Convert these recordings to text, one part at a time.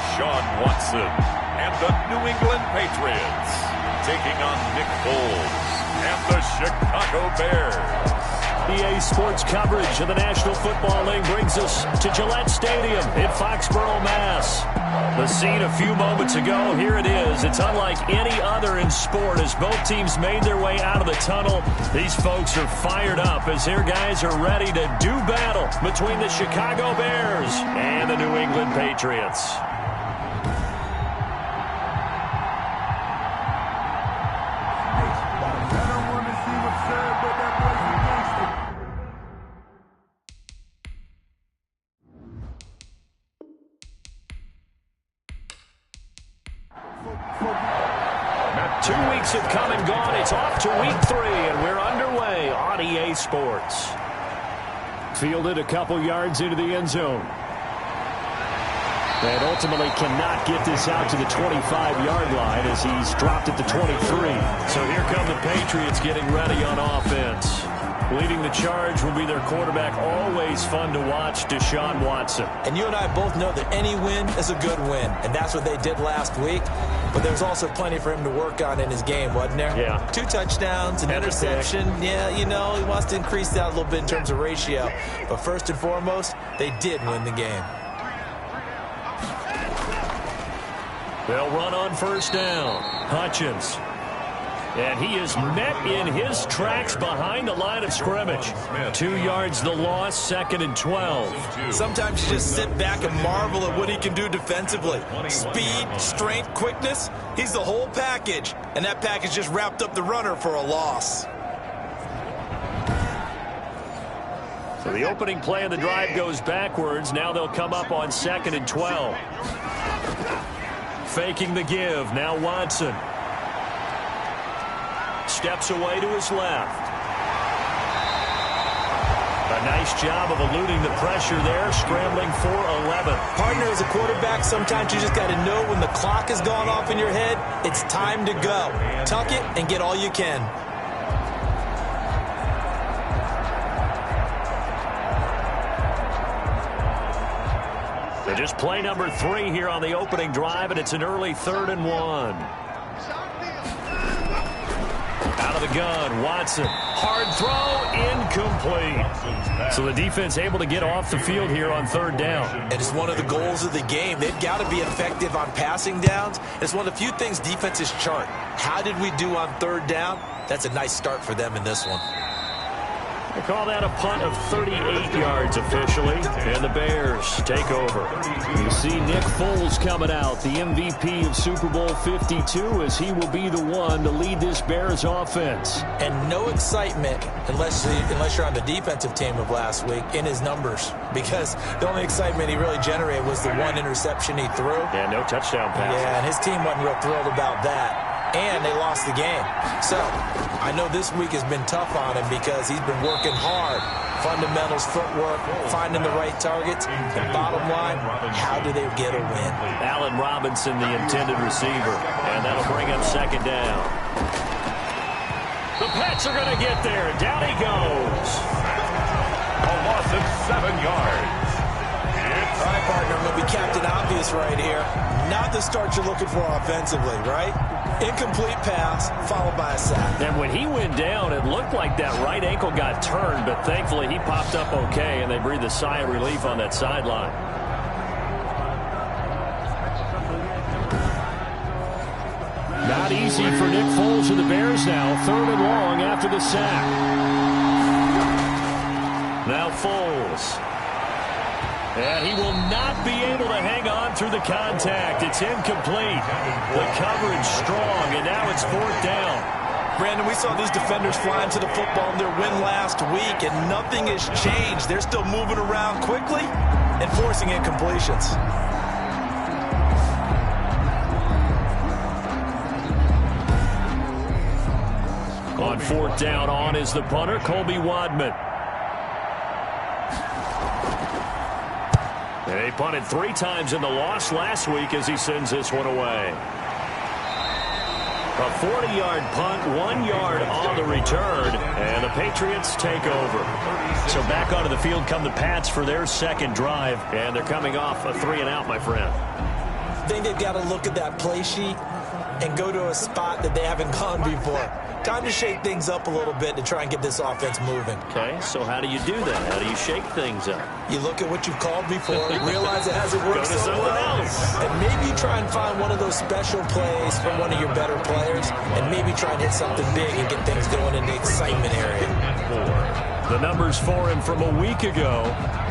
Deshaun Watson and the New England Patriots taking on Nick Foles and the Chicago Bears. EA Sports coverage of the National Football League brings us to Gillette Stadium in Foxborough, Mass. The scene a few moments ago, here it is. It's unlike any other in sport as both teams made their way out of the tunnel. These folks are fired up as their guys are ready to do battle between the Chicago Bears and the New England Patriots. Now 2 weeks have come and gone. It's off to week 3, and we're underway on EA Sports. Fielded a couple yards into the end zone. And ultimately cannot get this out to the 25-yard line as he's dropped at the 23. So here come the Patriots getting ready on offense. Leading the charge will be their quarterback, always fun to watch, Deshaun Watson. And you and I both know that any win is a good win, and that's what they did last week. But there's also plenty for him to work on in his game, wasn't there? Yeah. 2 touchdowns, an interception. Yeah, you know, he wants to increase that a little bit in terms of ratio. But first and foremost, they did win the game. They'll run on first down. Hutchins. And he is met in his tracks behind the line of scrimmage. 2 yards the loss, 2nd and 12. Sometimes you just sit back and marvel at what he can do defensively. Speed, strength, quickness, he's the whole package. And that package just wrapped up the runner for a loss. So the opening play of the drive goes backwards. Now they'll come up on 2nd and 12. Faking the give. Now Watson. Steps away to his left. A nice job of eluding the pressure there, scrambling for 11. Partner, as a quarterback, sometimes you just got to know when the clock has gone off in your head, it's time to go. Tuck it and get all you can. So just play number 3 here on the opening drive, and it's an early 3rd and 1. Out of the gun, Watson. Hard throw, incomplete. So the defense able to get off the field here on 3rd down. And it's one of the goals of the game. They've got to be effective on passing downs. It's one of the few things defenses chart. How did we do on 3rd down? That's a nice start for them in this one. They call that a punt of 38 yards officially, and the Bears take over. You see Nick Foles coming out, the MVP of Super Bowl 52, as he will be the one to lead this Bears offense. And no excitement, unless you're on the defensive team of last week, in his numbers, because the only excitement he really generated was the 1 interception he threw. Yeah, no touchdown pass. Yeah, and his team wasn't real thrilled about that. And they lost the game. So, I know this week has been tough on him because he's been working hard. Fundamentals, footwork, finding the right targets. And bottom line, how do they get a win? Allen Robinson, the intended receiver. And that'll bring up 2nd down. The Pats are going to get there. Down he goes. A loss of 7 yards. All right, partner, I'm going to be Captain Obvious right here. Not the start you're looking for offensively, right? Incomplete pass, followed by a sack. And when he went down, it looked like that right ankle got turned, but thankfully he popped up okay, and they breathed a sigh of relief on that sideline. Not easy for Nick Foles and the Bears now. 3rd and long after the sack. Now Foles. And he will not be able to hang on through the contact. It's incomplete. The coverage strong, and now it's 4th down. Brandon, we saw these defenders flying to the football in their win last week, and nothing has changed. They're still moving around quickly and forcing incompletions. On 4th down, on is the punter, Colby Wadman. And he punted 3 times in the loss last week as he sends this one away. A 40-yard punt, 1 yard on the return, and the Patriots take over. So back onto the field come the Pats for their 2nd drive, and they're coming off a 3-and-out, my friend. I think they've got to look at that play sheet and go to a spot that they haven't gone before. Time to shake things up a little bit to try and get this offense moving. Okay, so how do you do that? How do you shake things up? You look at what you've called before, realize it hasn't worked Go to so well, and maybe you try and find one of those special plays from one of your better players, and maybe try and hit something big and get things going in the excitement area. The numbers for him from a week ago: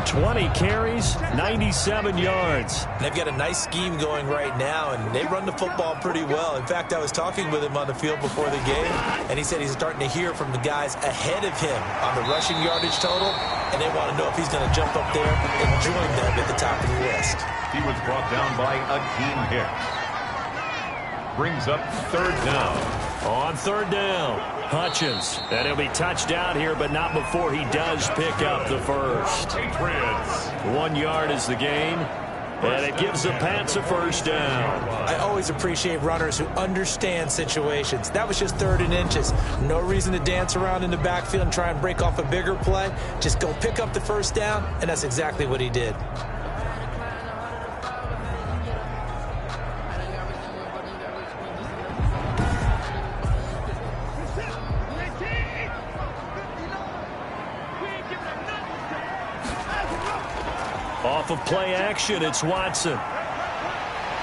20 carries, 97 yards. They've got a nice scheme going right now, and they run the football pretty well. In fact, I was talking with him on the field before the game, and he said he's starting to hear from the guys ahead of him on the rushing yardage total, and they want to know if he's going to jump up there and join them at the top of the list. He was brought down by Akeem Hicks. Brings up third down. On third down, Hutchins. And he'll be touched down here, but not before he does pick up the first. Patriots. 1 yard is the gain, and it gives the Pats a first down. I always appreciate runners who understand situations. That was just 3rd and inches. No reason to dance around in the backfield and try and break off a bigger play. Just go pick up the first down, and that's exactly what he did. Off of play action, it's Watson.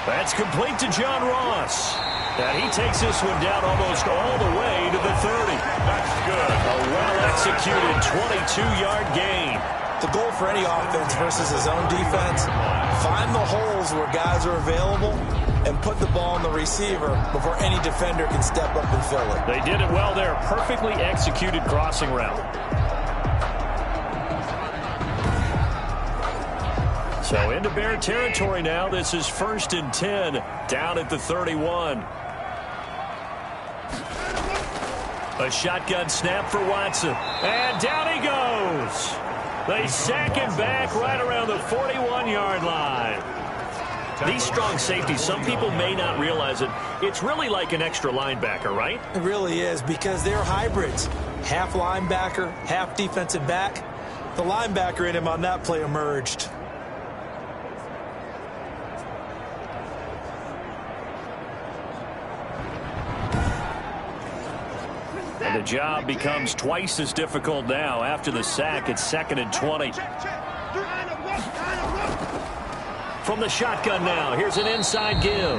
That's complete to John Ross. And he takes this one down almost all the way to the 30. That's good. A well-executed 22-yard gain. The goal for any offense versus his own defense, find the holes where guys are available and put the ball in the receiver before any defender can step up and fill it. They did it well there. Perfectly executed crossing route. So into Bear territory now. This is 1st and 10 down at the 31. A shotgun snap for Watson. And down he goes. They sack him back right around the 41-yard line. These strong safeties, some people may not realize it. It's really like an extra linebacker, right? It really is, because they're hybrids. Half linebacker, half defensive back. The linebacker in him on that play emerged. And the job becomes twice as difficult now. After the sack, it's 2nd and 20. From the shotgun now, here's an inside give.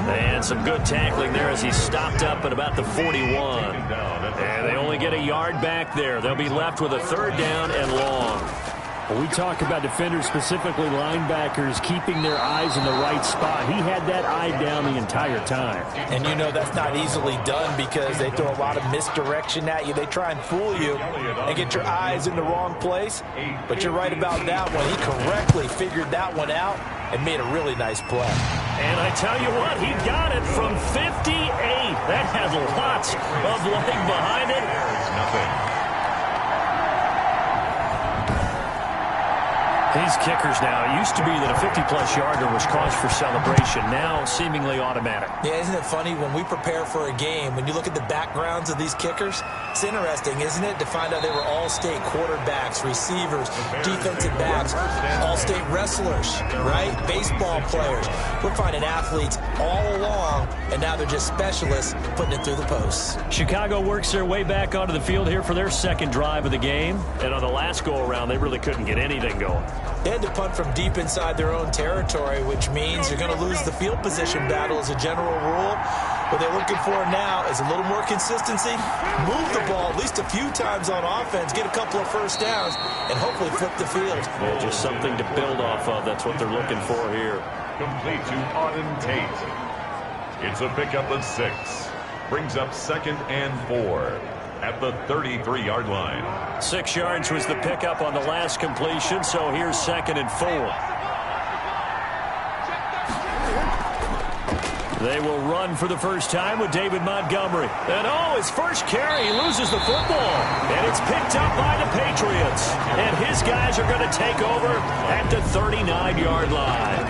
And some good tackling there as he's stopped up at about the 41. And they only get a yard back there. They'll be left with a 3rd down and long. When we talk about defenders, specifically linebackers, keeping their eyes in the right spot, he had that eye down the entire time. And you know that's not easily done because they throw a lot of misdirection at you. They try and fool you and get your eyes in the wrong place. But you're right about that one. He correctly figured that one out and made a really nice play. And I tell you what, he got it from 58. That has lots of leg behind it. Nothing. These kickers now, it used to be that a 50-plus yarder was cause for celebration. Now, seemingly automatic. Yeah, isn't it funny? When we prepare for a game, when you look at the backgrounds of these kickers, it's interesting, isn't it, to find out they were all-state quarterbacks, receivers, defensive backs, all-state wrestlers, right? Baseball players. We're finding athletes all along, and now they're just specialists putting it through the posts. Chicago works their way back onto the field here for their 2nd drive of the game. And on the last go-around, they really couldn't get anything going. They had to punt from deep inside their own territory, which means you're going to lose the field position battle as a general rule. What they're looking for now is a little more consistency, move the ball at least a few times on offense, get a couple of first downs, and hopefully flip the field. Yeah, just something to build off of. That's what they're looking for here. Complete to Auden Tate. It's a pickup of 6. Brings up 2nd and 4 at the 33-yard line. 6 yards was the pickup on the last completion, so here's 2nd and 4. They will run for the first time with David Montgomery. And his first carry, he loses the football. And it's picked up by the Patriots. And his guys are going to take over at the 39-yard line.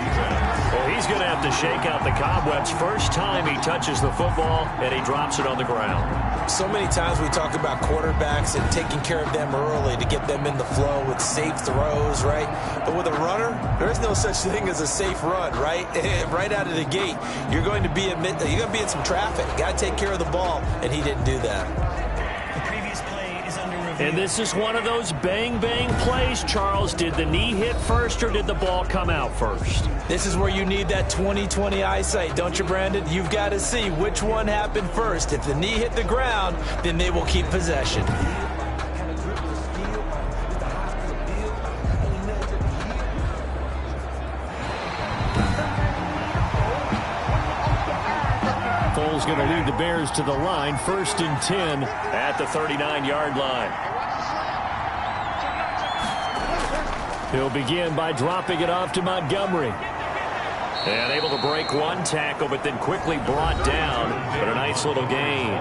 Well, he's going to have to shake out the cobwebs first time he touches the football, and he drops it on the ground. So many times we talk about quarterbacks and taking care of them early to get them in the flow with safe throws, right? But with a runner, there's no such thing as a safe run, right? Right out of the gate, you're going to be in some traffic. Got to take care of the ball, and he didn't do that. And this is one of those bang-bang plays, Charles. Did the knee hit first or did the ball come out first? This is where you need that 20/20 eyesight, don't you, Brandon? You've got to see which one happened first. If the knee hit the ground, then they will keep possession. Foles going to lead the Bears to the line, 1st and 10 at the 39-yard line. He'll begin by dropping it off to Montgomery. And able to break one tackle, but then quickly brought down. But a nice little gain.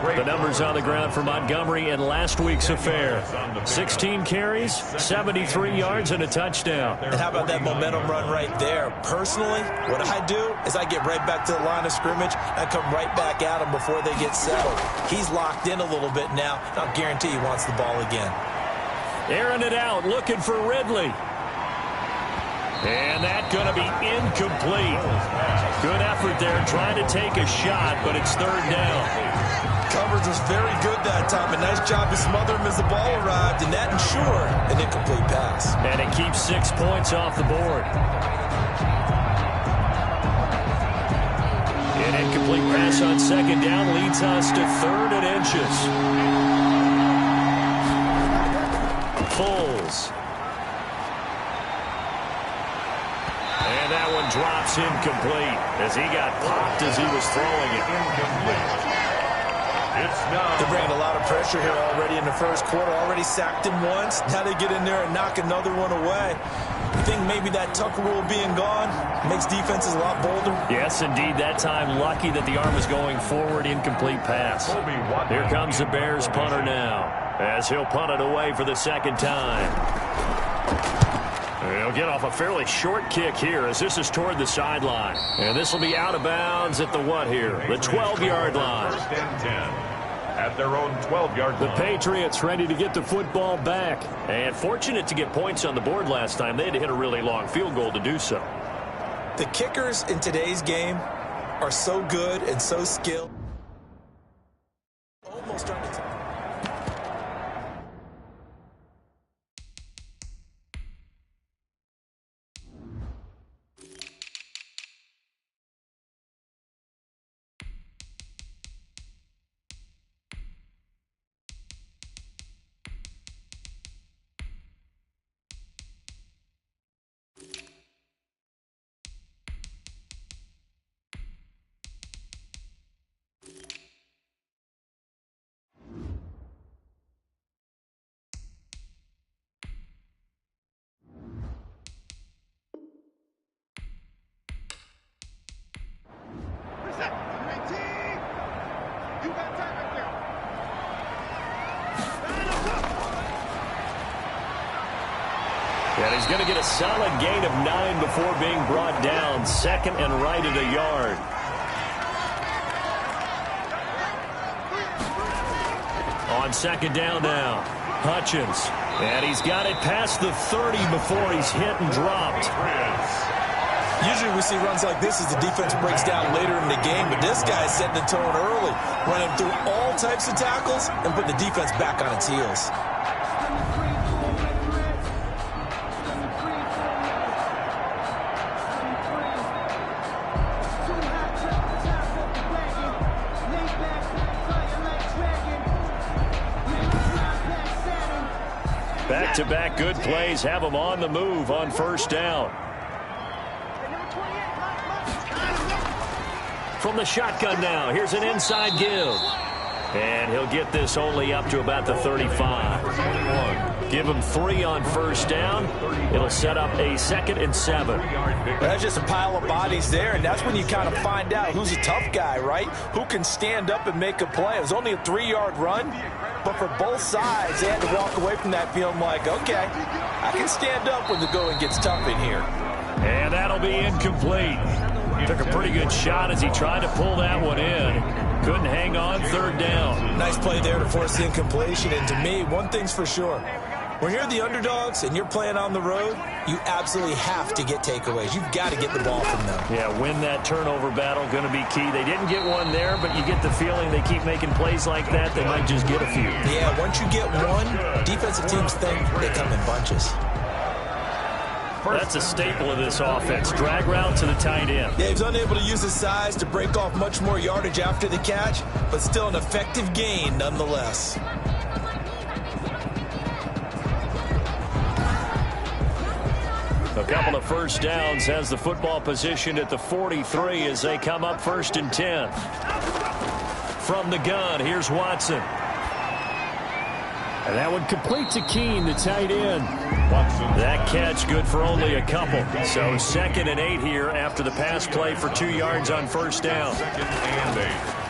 The numbers on the ground for Montgomery in last week's affair. 16 carries, 73 yards, and a touchdown. And how about that momentum run right there? Personally, what I do is I get right back to the line of scrimmage and come right back at him before they get settled. He's locked in a little bit now, and I'll guarantee he wants the ball again. Airing it out, looking for Ridley. And that's going to be incomplete. Good effort there, trying to take a shot, but it's 3rd down. Coverage was very good that time. A nice job to smother him as the ball arrived, and that ensured an incomplete pass. And it keeps 6 points off the board. An incomplete pass on 2nd down leads us to 3rd and inches. Foles. And that one drops incomplete as he got popped as he was throwing it. Incomplete. They're bringing a lot of pressure here already in the first quarter. Already sacked him once. Now they get in there and knock another one away. I think maybe that tuck rule being gone makes defenses a lot bolder. Yes, indeed. That time lucky that the arm was going forward. Incomplete pass. Here comes the Bears punter now as he'll punt it away for the 2nd time. He'll get off a fairly short kick here as this is toward the sideline. And this will be out of bounds at the what here? The 12-yard line. 1st and 10 at their own 12-yard line. The Patriots ready to get the football back. And fortunate to get points on the board last time. They had to hit a really long field goal to do so. The kickers in today's game are so good and so skilled. Almost trying to... And he's going to get a solid gain of 9 before being brought down. 2nd and right at a yard. On 2nd down now, Hutchins. And he's got it past the 30 before he's hit and dropped. Usually we see runs like this as the defense breaks down later in the game, but this guy's setting the tone early, running through all types of tackles and putting the defense back on its heels. Back-to-back good plays have them on the move on 1st down. From the shotgun now, here's an inside give. And he'll get this only up to about the 35. Give him 3 on 1st down. It'll set up a 2nd and 7. That's just a pile of bodies there, and that's when you kind of find out who's a tough guy, right? Who can stand up and make a play. It was only a 3-yard run, but for both sides, they had to walk away from that feeling like, okay, I can stand up when the going gets tough in here. And that'll be incomplete. Took a pretty good shot as he tried to pull that one in. Couldn't hang on, third down. Nice play there to force the incompletion. And to me, one thing's for sure. When you're the underdogs and you're playing on the road, you absolutely have to get takeaways. You've got to get the ball from them. Yeah, win that turnover battle, going to be key. They didn't get one there, but you get the feeling they keep making plays like that, they might just get a few. Yeah, once you get one, defensive teams think they come in bunches. That's a staple of this offense. Drag route to the tight end. Yeah, he's unable to use his size to break off much more yardage after the catch, but still an effective gain nonetheless. A couple of first downs has the football positioned at the 43 as they come up 1st and 10. From the gun, here's Watson. And that one complete to Keene, the tight end. That catch good for only a couple. So 2nd and 8 here after the pass play for 2 yards on first down.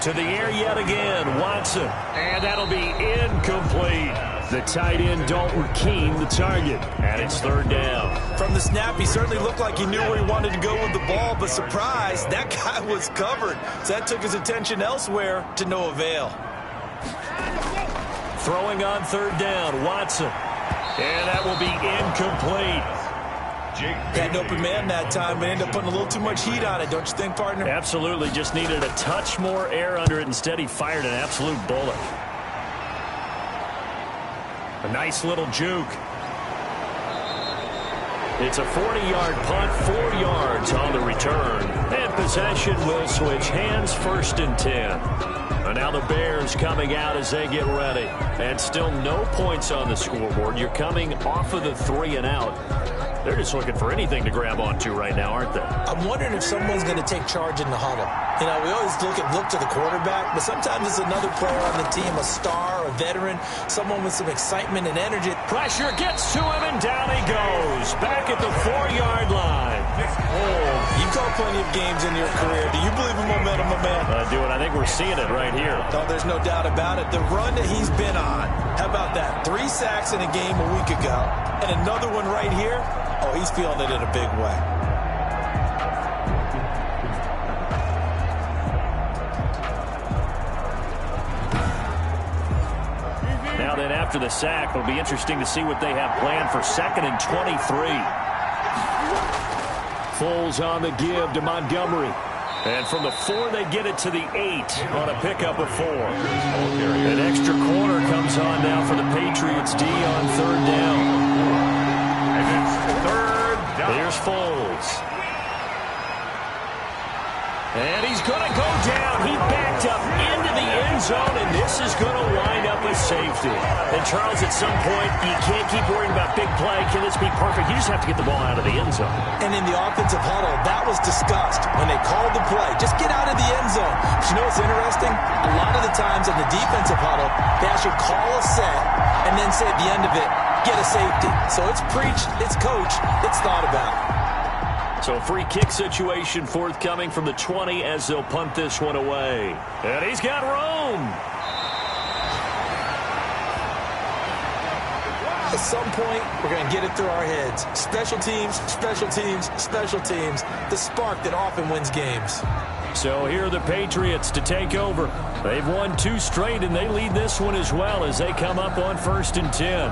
To the air yet again, Watson. And that'll be incomplete. The tight end, Dalton Keene, the target. And it's 3rd down. From the snap, he certainly looked like he knew where he wanted to go with the ball, but surprise, that guy was covered. So that took his attention elsewhere to no avail. Throwing on 3rd down, Watson. And that will be incomplete. Had an open man that time, but ended up putting a little too much heat on it, don't you think, partner? Absolutely, just needed a touch more air under it. Instead, he fired an absolute bullet. A nice little juke. It's a 40-yard punt, 4 yards on the return. And possession will switch hands, 1st and 10. And now the Bears coming out as they get ready. And still no points on the scoreboard. You're coming off of the 3 and out. They're just looking for anything to grab onto right now, aren't they? I'm wondering if someone's going to take charge in the huddle. You know, we always look to the quarterback, but sometimes it's another player on the team, a star, a veteran, someone with some excitement and energy. Pressure gets to him, and down he goes. Back at the 4-yard line. Oh, you've called plenty of games in your career. Do you believe in momentum, my man? I do, and I think we're seeing it right here. No, there's no doubt about it. The run that he's been on, how about that? 3 sacks in a game a week ago, and another one right here. Oh, he's feeling it in a big way. Now then, after the sack, it'll be interesting to see what they have planned for 2nd and 23. Foles on the give to Montgomery. And from the 4, they get it to the 8 on a pickup of 4. An extra corner comes on now for the Patriots D on 3rd down. And it's 3rd down. Here's Foles. And he's going to go down. He backed up into the end zone, and this is going to wind up a safety. And, Charles, at some point, you can't keep worrying about big play. Can this be perfect? You just have to get the ball out of the end zone. And in the offensive huddle, that was discussed when they called the play. Just get out of the end zone. But you know what's interesting? A lot of the times in the defensive huddle, they actually call a set and then say at the end of it, get a safety. So it's preached, it's coached, it's thought about. So a free kick situation forthcoming from the 20 as they'll punt this one away. And he's got room. At some point, we're going to get it through our heads. Special teams, special teams, special teams. The spark that often wins games. So here are the Patriots to take over. They've won 2 straight, and they lead this one as well as they come up on 1st and 10.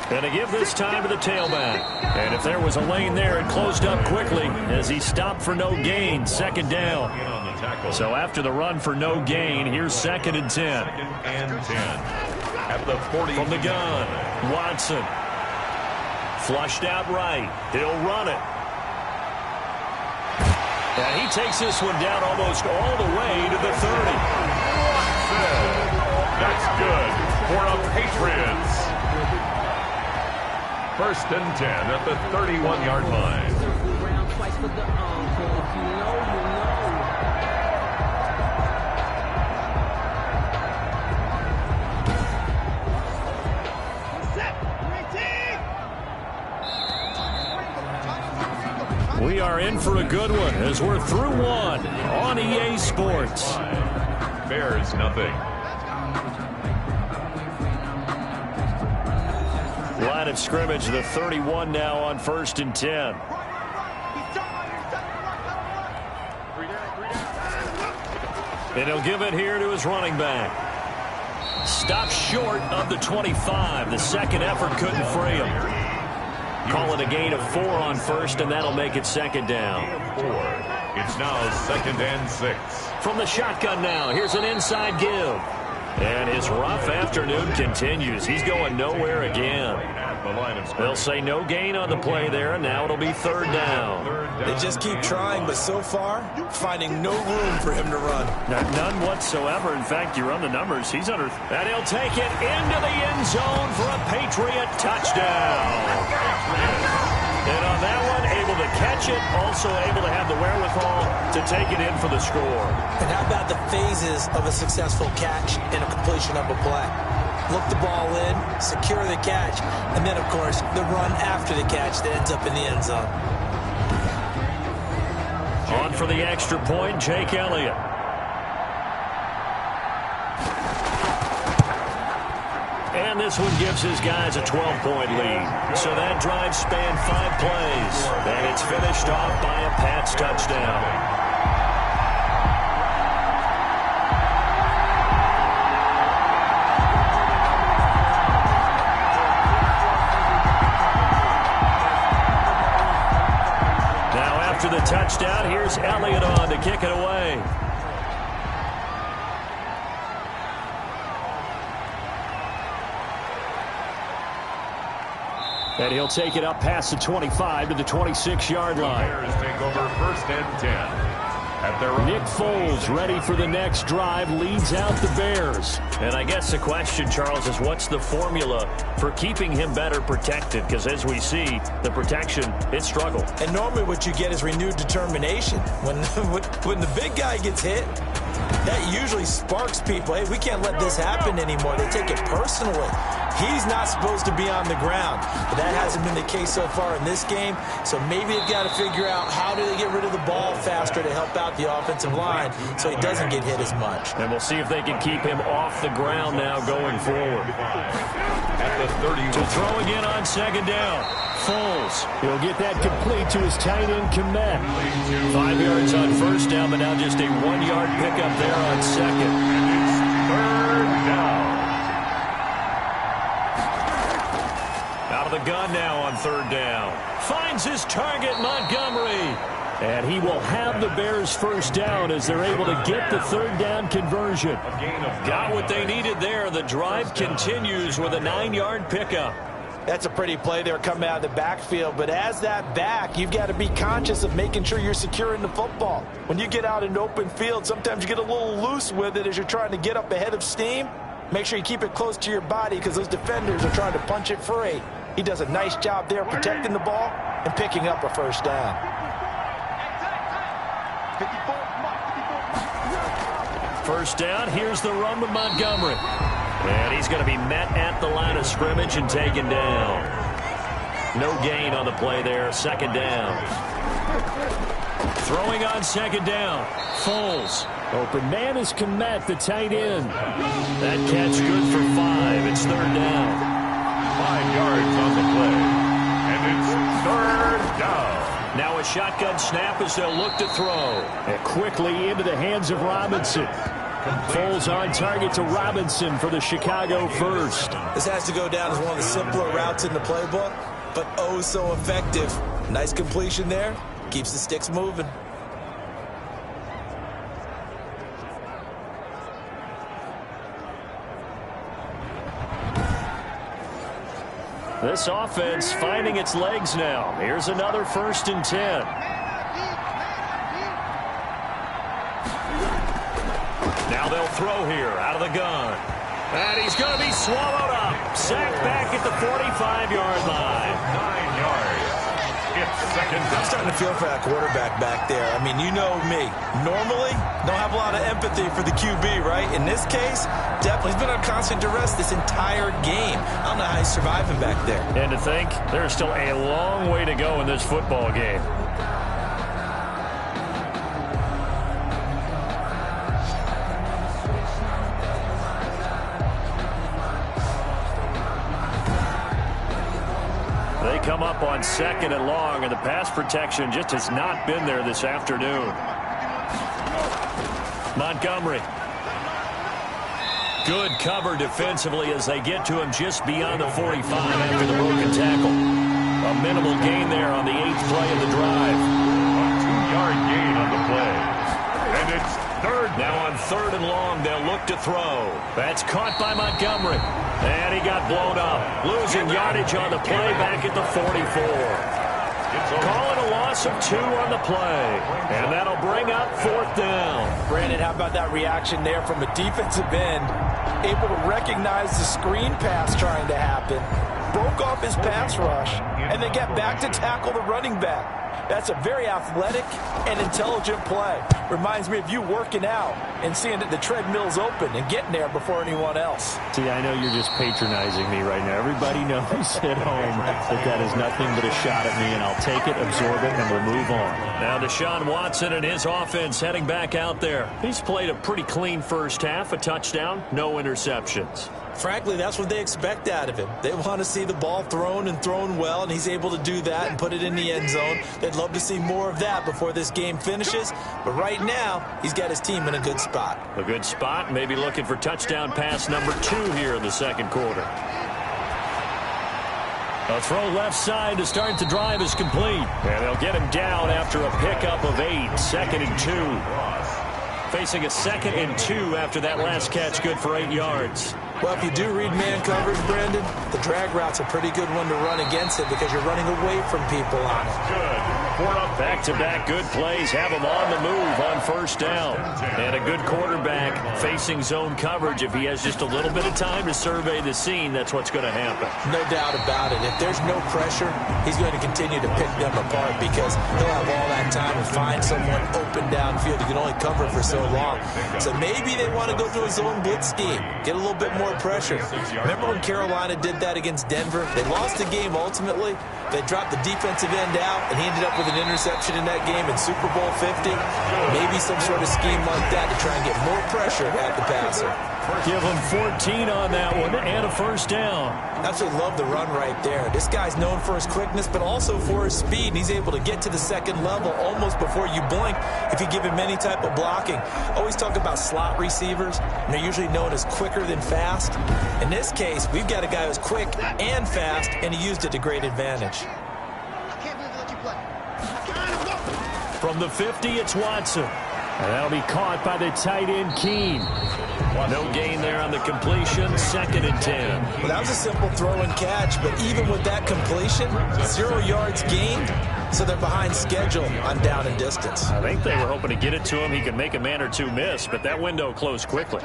And to give this time to the tailback. And if there was a lane there, it closed up quickly as he stopped for no gain. 2nd down. So after the run for no gain, here's 2nd and 10. 2nd and 10. At the 40. From the gun, Watson. Flushed out right. He'll run it. And he takes this one down almost all the way to the 30. That's good for the Patriots. 1st and 10 at the 31-yard line. We are in for a good one as we're through one on EA Sports. Bears nothing. line of scrimmage, the 31 now on 1st and 10. And he'll give it here to his running back. Stopped short of the 25. The second effort couldn't free him. Call it a gain of 4 on 1st, and that'll make it 2nd down. It's now 2nd and 6. From the shotgun now, here's an inside give. And his rough afternoon continues. He's going nowhere again. They'll say no gain on the play there, and now it'll be 3rd down. They just keep trying, but so far, finding no room for him to run. None whatsoever. In fact, you run the numbers. He's under. And he'll take it into the end zone for a Patriot touchdown. And on that one, able to catch it, also able to have the wherewithal to take it in for the score. And how about the phases of a successful catch and a completion of a play? Look the ball in, secure the catch, and then, of course, the run after the catch that ends up in the end zone. On for the extra point, Jake Elliott. And this one gives his guys a 12-point lead. So that drive spanned 5 plays. And it's finished off by a Pats touchdown. Now after the touchdown, here's Elliott on to kick it away. And he'll take it up past the 25 to the 26-yard line. Bears take over 1st and 10. At their Nick Foles ready for the next drive, leads out the Bears. And I guess the question, Charles, is what's the formula for keeping him better protected? Because as we see, the protection, it struggled. And normally what you get is renewed determination. When the big guy gets hit, that usually sparks people. Hey, we can't let this happen anymore. They take it personally. He's not supposed to be on the ground. But that hasn't been the case so far in this game. So maybe they've got to figure out how do they get rid of the ball faster to help out the offensive line so he doesn't get hit as much. And we'll see if they can keep him off the ground now going forward. at the 30. To throw again on 2nd down. Foles. He'll get that complete to his tight end, Komet. 5 yards on 1st down, but now just a 1-yard pickup there on 2nd. It's 3rd down. Out of the gun now on 3rd down. Finds his target, Montgomery. And he will have the Bears' 1st down as they're able to get the 3rd down conversion. Got what they needed there. The drive continues with a 9-yard pickup. That's a pretty play there coming out of the backfield. But as that back, you've got to be conscious of making sure you're securing the football. When you get out in open field, sometimes you get a little loose with it as you're trying to get up ahead of steam. Make sure you keep it close to your body because those defenders are trying to punch it free. He does a nice job there protecting the ball and picking up a 1st down. 1st down, here's the run with Montgomery. And he's going to be met at the line of scrimmage and taken down. No gain on the play there, 2nd down. Throwing on 2nd down, Foles. Open man is Komet, the tight end. That catch good for 5. It's 3rd down. 5 yards on the play. And it's 3rd down. Now a shotgun snap as they'll look to throw. And quickly into the hands of Robinson. Foles on target to Robinson for the Chicago 1st. This has to go down as one of the simpler routes in the playbook, but oh so effective. Nice completion there. Keeps the sticks moving. This offense finding its legs now. Here's another 1st and 10. Now they'll throw here out of the gun. And he's going to be swallowed up. Sacked back at the 45-yard line. 9 yards. It's 2nd down. I'm starting to feel for that quarterback back there. I mean, you know me. Normally, don't have a lot of empathy for the QB, right? In this case, definitely he's been on constant duress this entire game. I don't know how he's surviving back there. And to think, there's still a long way to go in this football game. up on 2nd and long, and the pass protection just has not been there this afternoon. Montgomery. Good cover defensively as they get to him just beyond the 45 after the broken tackle. A minimal gain there on the 8th play of the drive. A 2-yard gain on the play. And it's third. Now on 3rd and long, they'll look to throw. That's caught by Montgomery. And he got blown up. Losing yardage on the play back at the 44. Calling a loss of 2 on the play. And that'll bring up 4th down. Brandon, how about that reaction there from a defensive end? Able to recognize the screen pass trying to happen. Broke off his pass rush. And then get back to tackle the running back. That's a very athletic and intelligent play. Reminds me of you working out and seeing that the treadmill's open and getting there before anyone else. See, I know you're just patronizing me right now. Everybody knows at home that is nothing but a shot at me, and I'll take it, absorb it, and we'll move on. Now Deshaun Watson and his offense heading back out there. He's played a pretty clean first half, a touchdown, no interceptions. Frankly, that's what they expect out of him. They want to see the ball thrown and thrown well, and he's able to do that and put it in the end zone. They'd love to see more of that before this game finishes. But right now, he's got his team in a good spot. A good spot, maybe looking for touchdown pass number 2 here in the 2nd quarter. A throw left side to start the drive is complete. And they'll get him down after a pickup of 8, 2nd and 2. Facing a 2nd and 2 after that last catch, good for 8 yards. Well, if you do read man coverage, Brandon, the drag route's a pretty good one to run against it because you're running away from people on it. Good. Back-to-back good plays have him on the move on 1st down. And a good quarterback facing zone coverage. If he has just a little bit of time to survey the scene, that's what's going to happen. No doubt about it. If there's no pressure, he's going to continue to pick them apart because he'll have all that time to find someone open downfield. He can only cover for so long. So maybe they want to go to a zone blitz scheme, get a little bit more pressure. Remember when Carolina did that against Denver? They lost the game ultimately. They dropped the defensive end out, and he ended up with an interception in that game in Super Bowl 50. Maybe some sort of scheme like that to try and get more pressure at the passer. Give him 14 on that one and a 1st down. Absolutely love the run right there. This guy's known for his quickness, but also for his speed. And he's able to get to the 2nd level almost before you blink if you give him any type of blocking. Always talk about slot receivers, and they're usually known as quicker than fast. In this case, we've got a guy who's quick and fast, and he used it to great advantage. From the 50, it's Watson. And that'll be caught by the tight end, Keene. No gain there on the completion, 2nd and 10. Well, that was a simple throw and catch, but even with that completion, 0 yards gained, so they're behind schedule on down and distance. I think they were hoping to get it to him. He could make a man or 2 miss, but that window closed quickly.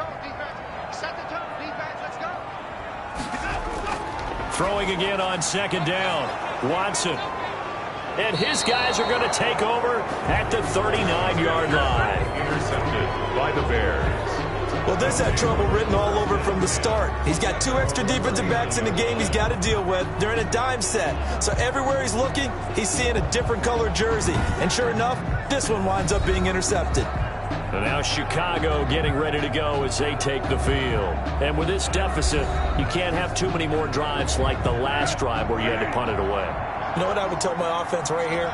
Throwing again on 2nd down. Watson. And his guys are going to take over at the 39-yard line. Intercepted by the Bears. Well, this had trouble written all over from the start. He's got 2 extra defensive backs in the game he's got to deal with. They're in a dime set. So everywhere he's looking, he's seeing a different color jersey. And sure enough, this one winds up being intercepted. And now Chicago getting ready to go as they take the field. And with this deficit, you can't have too many more drives like the last drive where you had to punt it away. You know what I would tell my offense right here?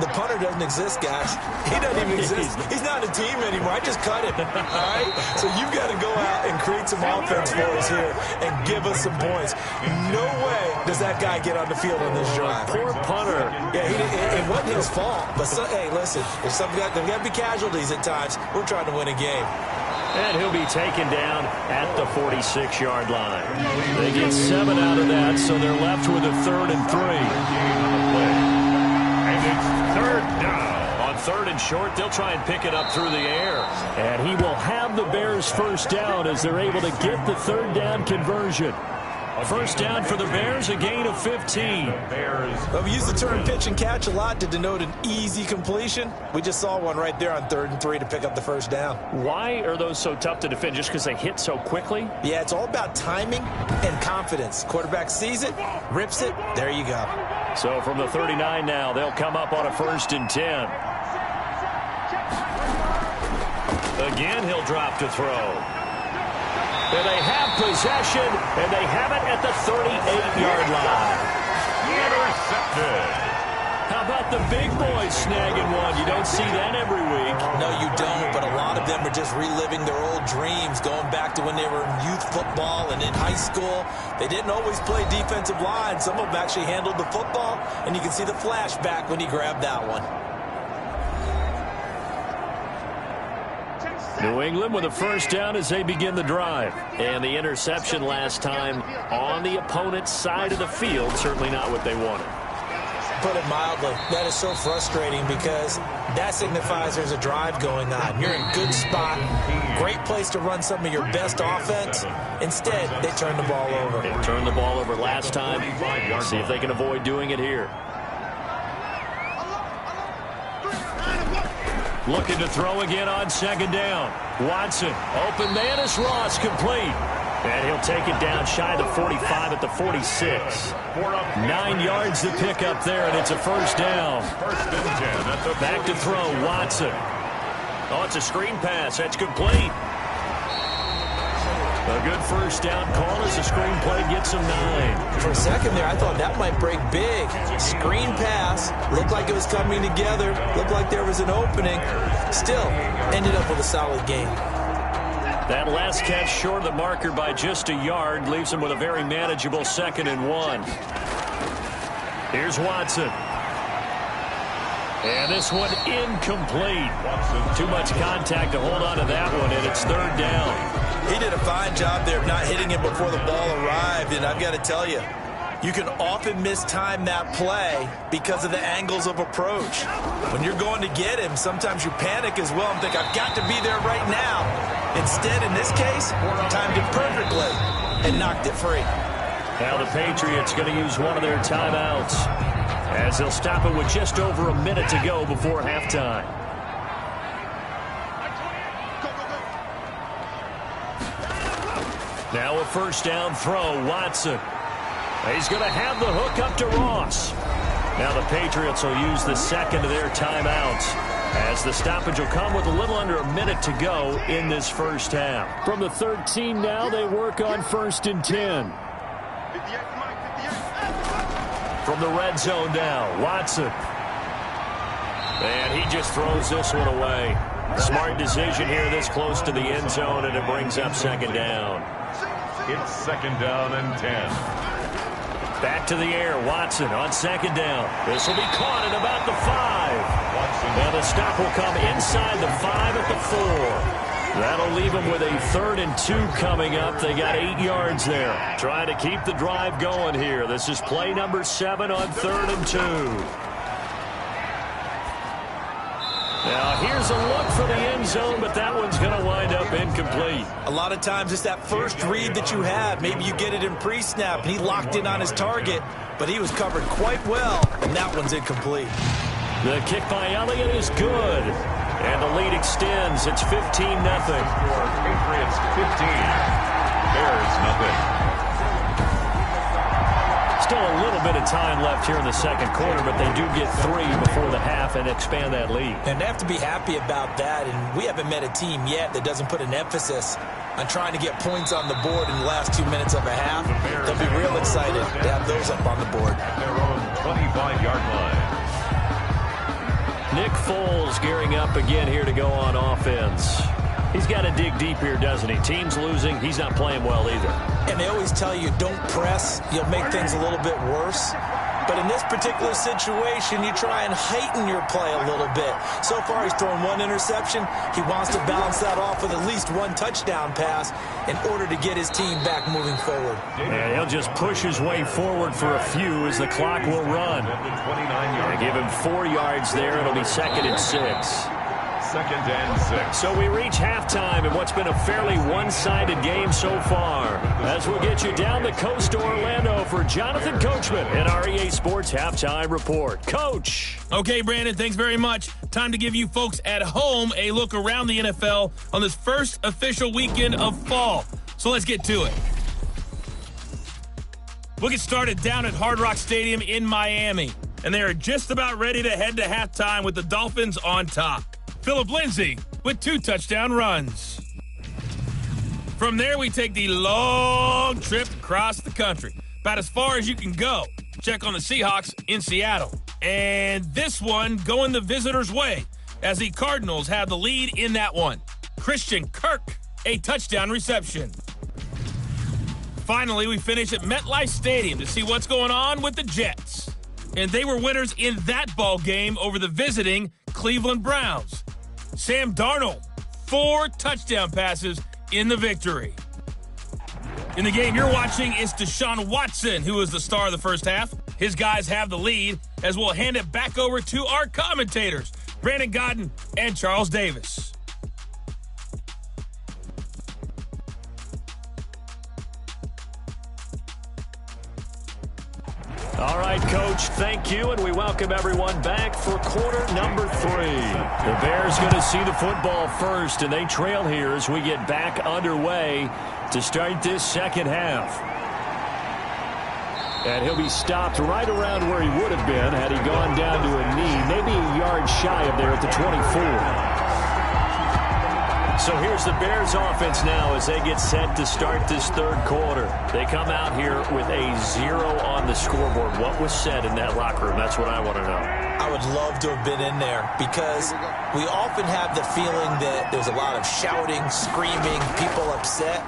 The punter doesn't exist, guys. He doesn't even exist. He's not a team anymore. I just cut him. All right? So you've got to go out and create some offense for us here and give us some points. No way does that guy get on the field on this drive. Poor punter. Yeah, it wasn't his fault. But, hey, listen, there's got to be casualties at times. We're trying to win a game. And he'll be taken down at the 46-yard line. They get 7 out of that, so they're left with a 3rd and 3. And it's 3rd down. On 3rd and short, they'll try and pick it up through the air. And he will have the Bears 1st down as they're able to get the 3rd down conversion. 1st down for the Bears, a gain of 15. Well, we use the term pitch and catch a lot to denote an easy completion. We just saw one right there on 3rd and 3 to pick up the 1st down. Why are those so tough to defend? Just because they hit so quickly? Yeah, it's all about timing and confidence. Quarterback sees it, rips it, there you go. So from the 39 now, they'll come up on a 1st and 10. Again, he'll drop to throw. And they have possession, and they have it at the 38-yard line. intercepted. How about the big boys snagging one? You don't see that every week. No, you don't, but a lot of them are just reliving their old dreams, going back to when they were in youth football and in high school. They didn't always play defensive line. Some of them actually handled the football, and you can see the flashback when he grabbed that one. New England with a first down as they begin the drive. And the interception last time on the opponent's side of the field, certainly not what they wanted. Put it mildly, that is so frustrating because that signifies there's a drive going on. You're in a good spot, great place to run some of your best offense. Instead, they turn the ball over. They turned the ball over last time. See if they can avoid doing it here. Looking to throw again on second down. Watson, open man is Ross, complete. And he'll take it down shy of the 45 at the 46. 9 yards to pick up there, and it's a first down. Back to throw, Watson. Oh, it's a screen pass. That's complete. A good first down call as the screen play gets him 9. For a second there, I thought that might break big. Screen pass. Looked like it was coming together. Looked like there was an opening. Still, ended up with a solid game. That last catch short of the marker by just a yard leaves him with a very manageable 2nd and 1. Here's Watson. And this one incomplete. Too much contact to hold on to that one, and it's 3rd down. He did a fine job there of not hitting him before the ball arrived, and I've got to tell you, you can often mistime that play because of the angles of approach. When you're going to get him, sometimes you panic as well and think, I've got to be there right now. Instead, in this case, timed it perfectly and knocked it free. Now the Patriots going to use one of their timeouts as they'll stop it with just over a minute to go before halftime. Now a first down throw, Watson. He's going to have the hook up to Ross. Now the Patriots will use the second of their timeouts as the stoppage will come with a little under a minute to go in this first half. From the 13 now, they work on 1st and 10. From the red zone now, Watson. And he just throws this one away. Smart decision here this close to the end zone, and it brings up 2nd down. It's 2nd down and 10. Back to the air, Watson on 2nd down. This will be caught at about the 5. And the stop will come inside the 5 at the 4. That'll leave them with a 3rd and 2 coming up. They got 8 yards there. Trying to keep the drive going here. This is play number 7 on 3rd and 2. Now, here's a look for the end zone, but that one's going to wind up incomplete. A lot of times it's that first read that you have. Maybe you get it in pre-snap, and he locked in on his target, but he was covered quite well, and that one's incomplete. The kick by Elliott is good, and the lead extends. It's 15-0. Patriots 15. Bears nothing. Still a little bit of time left here in the 2nd quarter, but they do get 3 before the half and expand that lead. And they have to be happy about that, and we haven't met a team yet that doesn't put an emphasis on trying to get points on the board in the last 2 minutes of a half. They'll be real excited to have those up on the board. At their own 25-yard line. Nick Foles gearing up again here to go on offense. He's got to dig deep here, doesn't he? Team's losing. He's not playing well either. And they always tell you, don't press. You'll make things a little bit worse. But in this particular situation, you try and heighten your play a little bit. So far, he's thrown 1 interception. He wants to balance that off with at least 1 touchdown pass in order to get his team back moving forward. And he'll just push his way forward for a few as the clock will run. They give him 4 yards there. It'll be 2nd and 6. 2nd and 6. So we reach halftime in what's been a fairly one-sided game so far. As we'll get you down the coast to Orlando for Jonathan Coachman in our EA Sports Halftime Report. Coach. Okay, Brandon, thanks very much. Time to give you folks at home a look around the NFL on this first official weekend of fall. So let's get to it. We'll get started down at Hard Rock Stadium in Miami. And they are just about ready to head to halftime with the Dolphins on top. Phillip Lindsay with 2 touchdown runs. From there, we take the long trip across the country, about as far as you can go. check on the Seahawks in Seattle. And this one going the visitors' way as the Cardinals have the lead in that one. Christian Kirk, a touchdown reception. Finally, we finish at MetLife Stadium to see what's going on with the Jets. And they were winners in that ball game over the visiting Cleveland Browns. Sam Darnold, 4 touchdown passes in the victory. In the game you're watching is Deshaun Watson, who was the star of the first half. His guys have the lead, as we'll hand it back over to our commentators, Brandon Godden and Charles Davis. All right, Coach, thank you, and we welcome everyone back for quarter number 3. The Bears going to see the football first, and they trail here as we get back underway to start this second half. And he'll be stopped right around where he would have been had he gone down to a knee, maybe a yard shy of there at the 24. So here's the Bears offense now as they get set to start this third quarter. They come out here with a 0 on the scoreboard. What was said in that locker room? That's what I want to know. I would love to have been in there because we often have the feeling that there's a lot of shouting, screaming, people upset.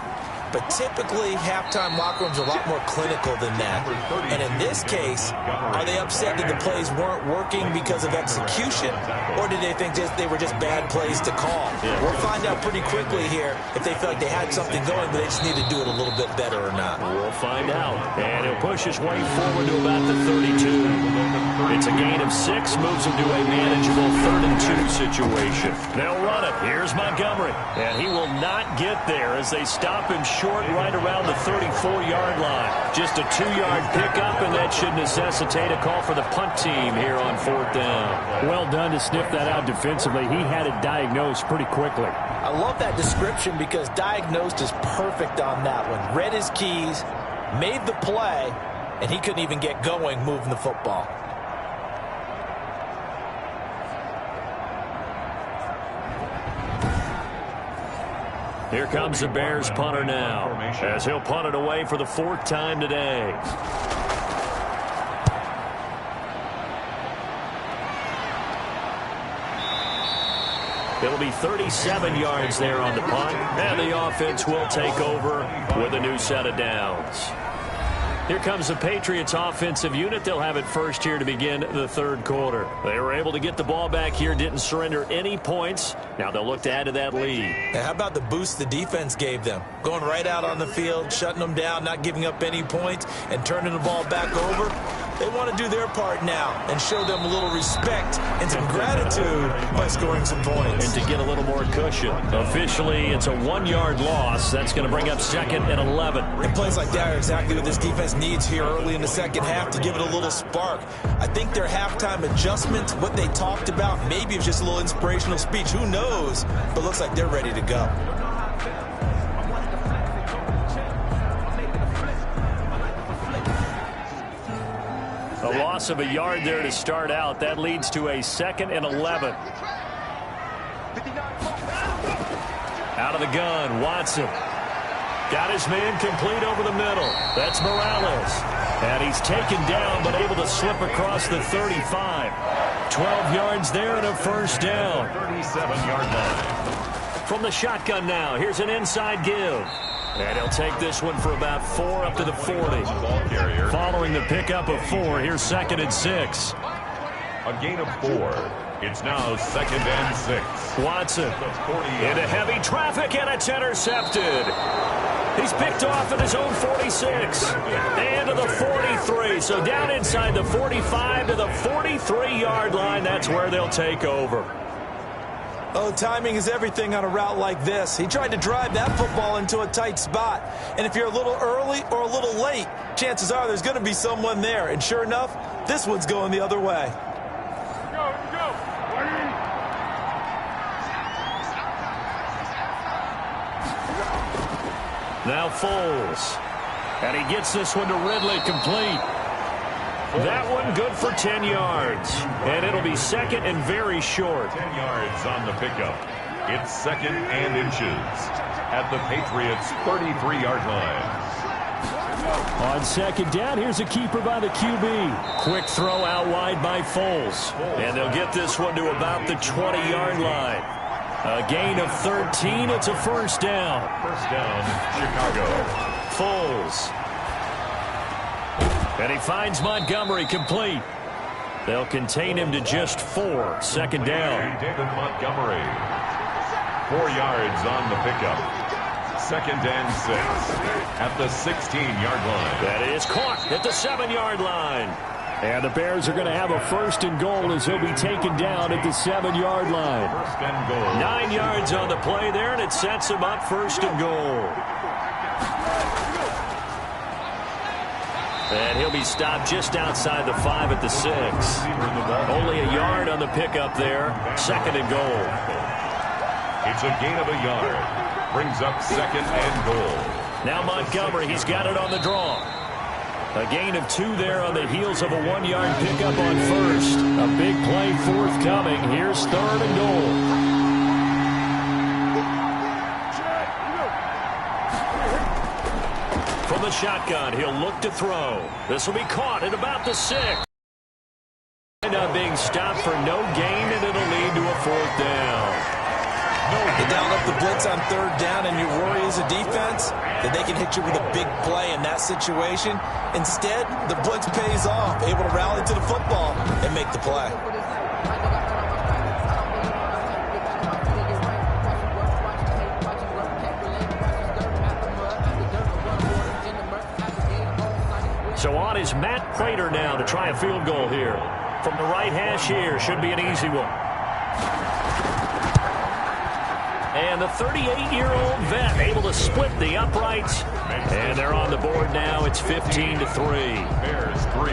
But typically, halftime locker rooms are a lot more clinical than that. And in this case, are they upset that the plays weren't working because of execution? Or did they think they were just bad plays to call? Yeah. We'll find out pretty quickly here if they feel like they had something going, but they just need to do it a little bit better or not. We'll find out. And he'll push his way forward to about the 32. It's a gain of 6, moves him to a manageable 3rd and 2 situation. They'll run it. Here's Montgomery. And he will not get there as they stop him short right around the 34-yard line. Just a 2-yard pickup, and that should necessitate a call for the punt team here on 4th down. Well done to sniff that out defensively. He had it diagnosed pretty quickly. I love that description because diagnosed is perfect on that one. Read his keys, made the play, and he couldn't even get going moving the football. Here comes the Bears punter now, as he'll punt it away for the 4th time today. It'll be 37 yards there on the punt, and the offense will take over with a new set of downs. Here comes the Patriots offensive unit. They'll have it first here to begin the third quarter. They were able to get the ball back here, didn't surrender any points. Now they'll look to add to that lead. And how about the boost the defense gave them? Going right out on the field, shutting them down, not giving up any points, and turning the ball back over. They want to do their part now and show them a little respect and some gratitude by scoring some points. And to get a little more cushion. Officially, it's a 1-yard loss. That's going to bring up 2nd and 11. And plays like that are exactly what this defense needs here early in the second half to give it a little spark. I think their halftime adjustment, what they talked about, maybe it was just a little inspirational speech. Who knows? But looks like they're ready to go. A loss of a yard there to start out. That leads to a 2nd and 11. Out of the gun, Watson. Got his man complete over the middle. That's Morales. And he's taken down, but able to slip across the 35. 12 yards there and a first down. 37-yard line. From the shotgun now, here's an inside give. And he'll take this one for about 4 up to the 40. Following the pickup of 4, here's 2nd and 6. A gain of 4. It's now 2nd and 6. Watson into heavy traffic, and it's intercepted. He's picked off at his own 46. And to the 43. So down inside the 45 to the 43-yard line. That's where they'll take over. Oh, timing is everything on a route like this. He tried to drive that football into a tight spot. And if you're a little early or a little late, chances are there's going to be someone there. And sure enough, this one's going the other way. Now Foles. And he gets this one to Ridley complete. That one good for 10 yards. And it'll be 2nd and very short. 10 yards on the pickup. It's 2nd and inches at the Patriots' 33-yard line. On second down, here's a keeper by the QB. Quick throw out wide by Foles. And they'll get this one to about the 20-yard line. A gain of 13. It's a first down. First down, Chicago. Foles. And he finds Montgomery complete. They'll contain him to just 4. Second down. David Montgomery. 4 yards on the pickup. Second and 6 at the 16-yard line. That is caught at the 7-yard line. And the Bears are going to have a first and goal as he'll be taken down at the 7-yard line. First and goal. 9 yards on the play there, and it sets him up first and goal. And he'll be stopped just outside the 5 at the 6. Only a yard on the pickup there. Second and goal. It's a gain of a yard. Brings up second and goal. Now Montgomery, he's got it on the draw. A gain of 2 there on the heels of a 1-yard pickup on first. A big play forthcoming. Here's third and goal. From the shotgun, he'll look to throw. This will be caught at about the 6. And being stopped for no gain, and it'll lead to a 4th down. They dialed up the blitz on third down, and your worry as a defense that they can hit you with a big play in that situation. Instead, the blitz pays off, able to rally to the football and make the play. So on is Matt Prater now to try a field goal here. From the right hash here, should be an easy one. And the 38-year-old vet able to split the uprights. And they're on the board now. It's 15-3. Bears 3.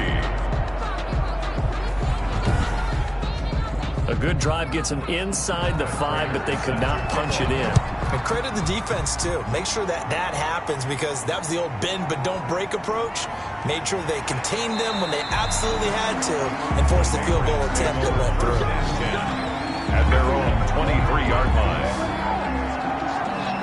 A good drive gets them inside the 5, but they could not punch it in. And credit the defense, too. Make sure that happens because that was the old bend but don't break approach. Made sure they contained them when they absolutely had to and forced the field goal attempt that went through. At their own 23-yard line.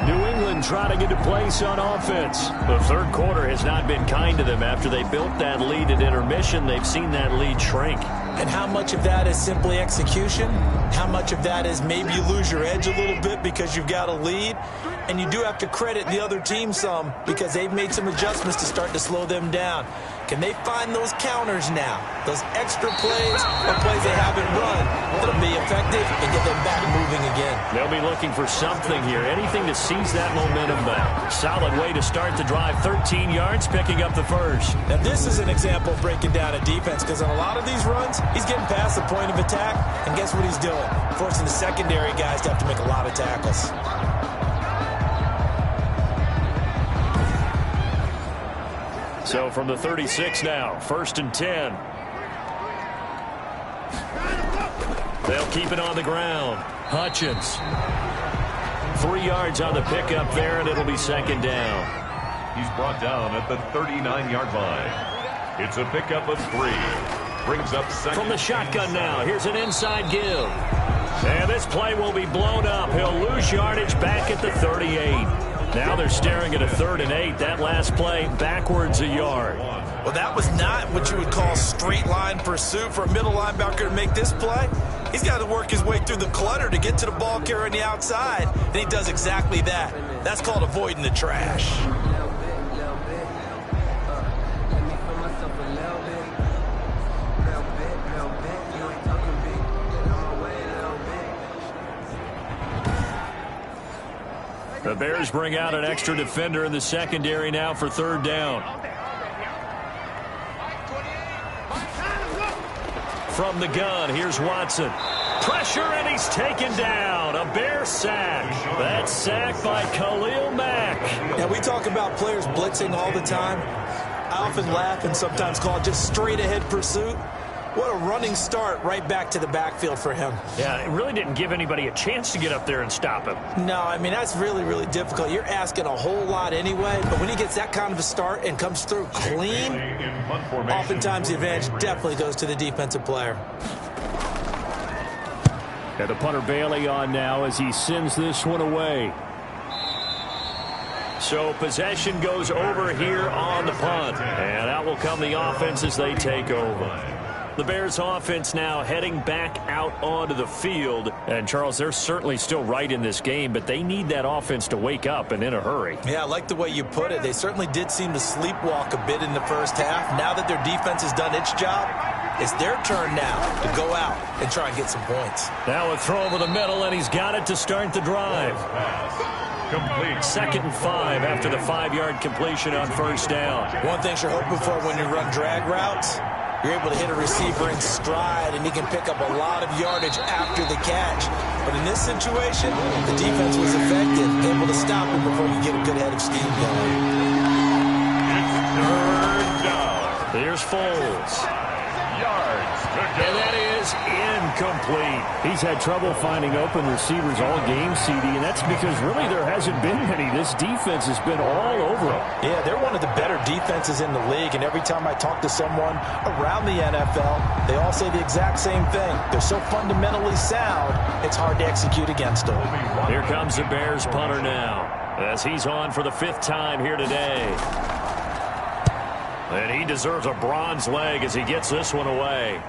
New England trying to get a place on offense. The third quarter has not been kind to them. After they built that lead at intermission, they've seen that lead shrink. And how much of that is simply execution? How much of that is maybe you lose your edge a little bit because you've got a lead? And you do have to credit the other team some because they've made some adjustments to start to slow them down. Can they find those counters now? Those extra plays or plays they haven't run that'll be effective and get them back moving again. They'll be looking for something here. Anything to seize that momentum back. Solid way to start the drive. 13 yards, picking up the first. Now this is an example of breaking down a defense because on a lot of these runs, he's getting past the point of attack, and guess what he's doing? Forcing the secondary guys to have to make a lot of tackles. So from the 36 now, 1st and 10. They'll keep it on the ground. Hutchins. 3 yards on the pickup there, and it'll be second down. He's brought down at the 39-yard line. It's a pickup of 3. Brings up second. From the shotgun now, here's an inside give. And this play will be blown up. He'll lose yardage back at the 38. Now they're staring at a 3rd and 8. That last play backwards a yard. Well, that was not what you would call straight line pursuit for a middle linebacker to make this play. He's got to work his way through the clutter to get to the ball carrier on the outside. And he does exactly that. That's called avoiding the trash. The Bears bring out an extra defender in the secondary now for 3rd down. From the gun, here's Watson. Pressure, and he's taken down. A Bear sack. That's sacked by Khalil Mack. Now, we talk about players blitzing all the time. I often laugh and sometimes call it just straight-ahead pursuit. What a running start right back to the backfield for him. Yeah, it really didn't give anybody a chance to get up there and stop him. No, I mean, that's really, really difficult. You're asking a whole lot anyway, but when he gets that kind of a start and comes through clean, oftentimes the advantage definitely goes to the defensive player. And the punter Bailey on now as he sends this one away. So possession goes over here on the punt. And out will come the offense as they take over. The Bears offense now heading back out onto the field. And, Charles, they're certainly still right in this game, but they need that offense to wake up and in a hurry. Yeah, I like the way you put it. They certainly did seem to sleepwalk a bit in the first half. Now that their defense has done its job, it's their turn now to go out and try and get some points. Now a throw over the middle, and he's got it to start the drive. Complete. 2nd and 5 after the 5-yard completion on first down. One thing you're hoping for when you run drag routes, you're able to hit a receiver in stride, and he can pick up a lot of yardage after the catch. But in this situation, the defense was effective, able to stop him before he get a good head of steam going. It's 3rd down. Here's Foles. Yards. And that is incomplete. He's had trouble finding open receivers all game, CD, and that's because really there hasn't been many. This defense has been all over them. Yeah, they're one of the better defenses in the league, and every time I talk to someone around the NFL, they all say the exact same thing. They're so fundamentally sound, it's hard to execute against them. Here comes the Bears punter now, as he's on for the 5th time here today. And he deserves a bronze leg as he gets this one away.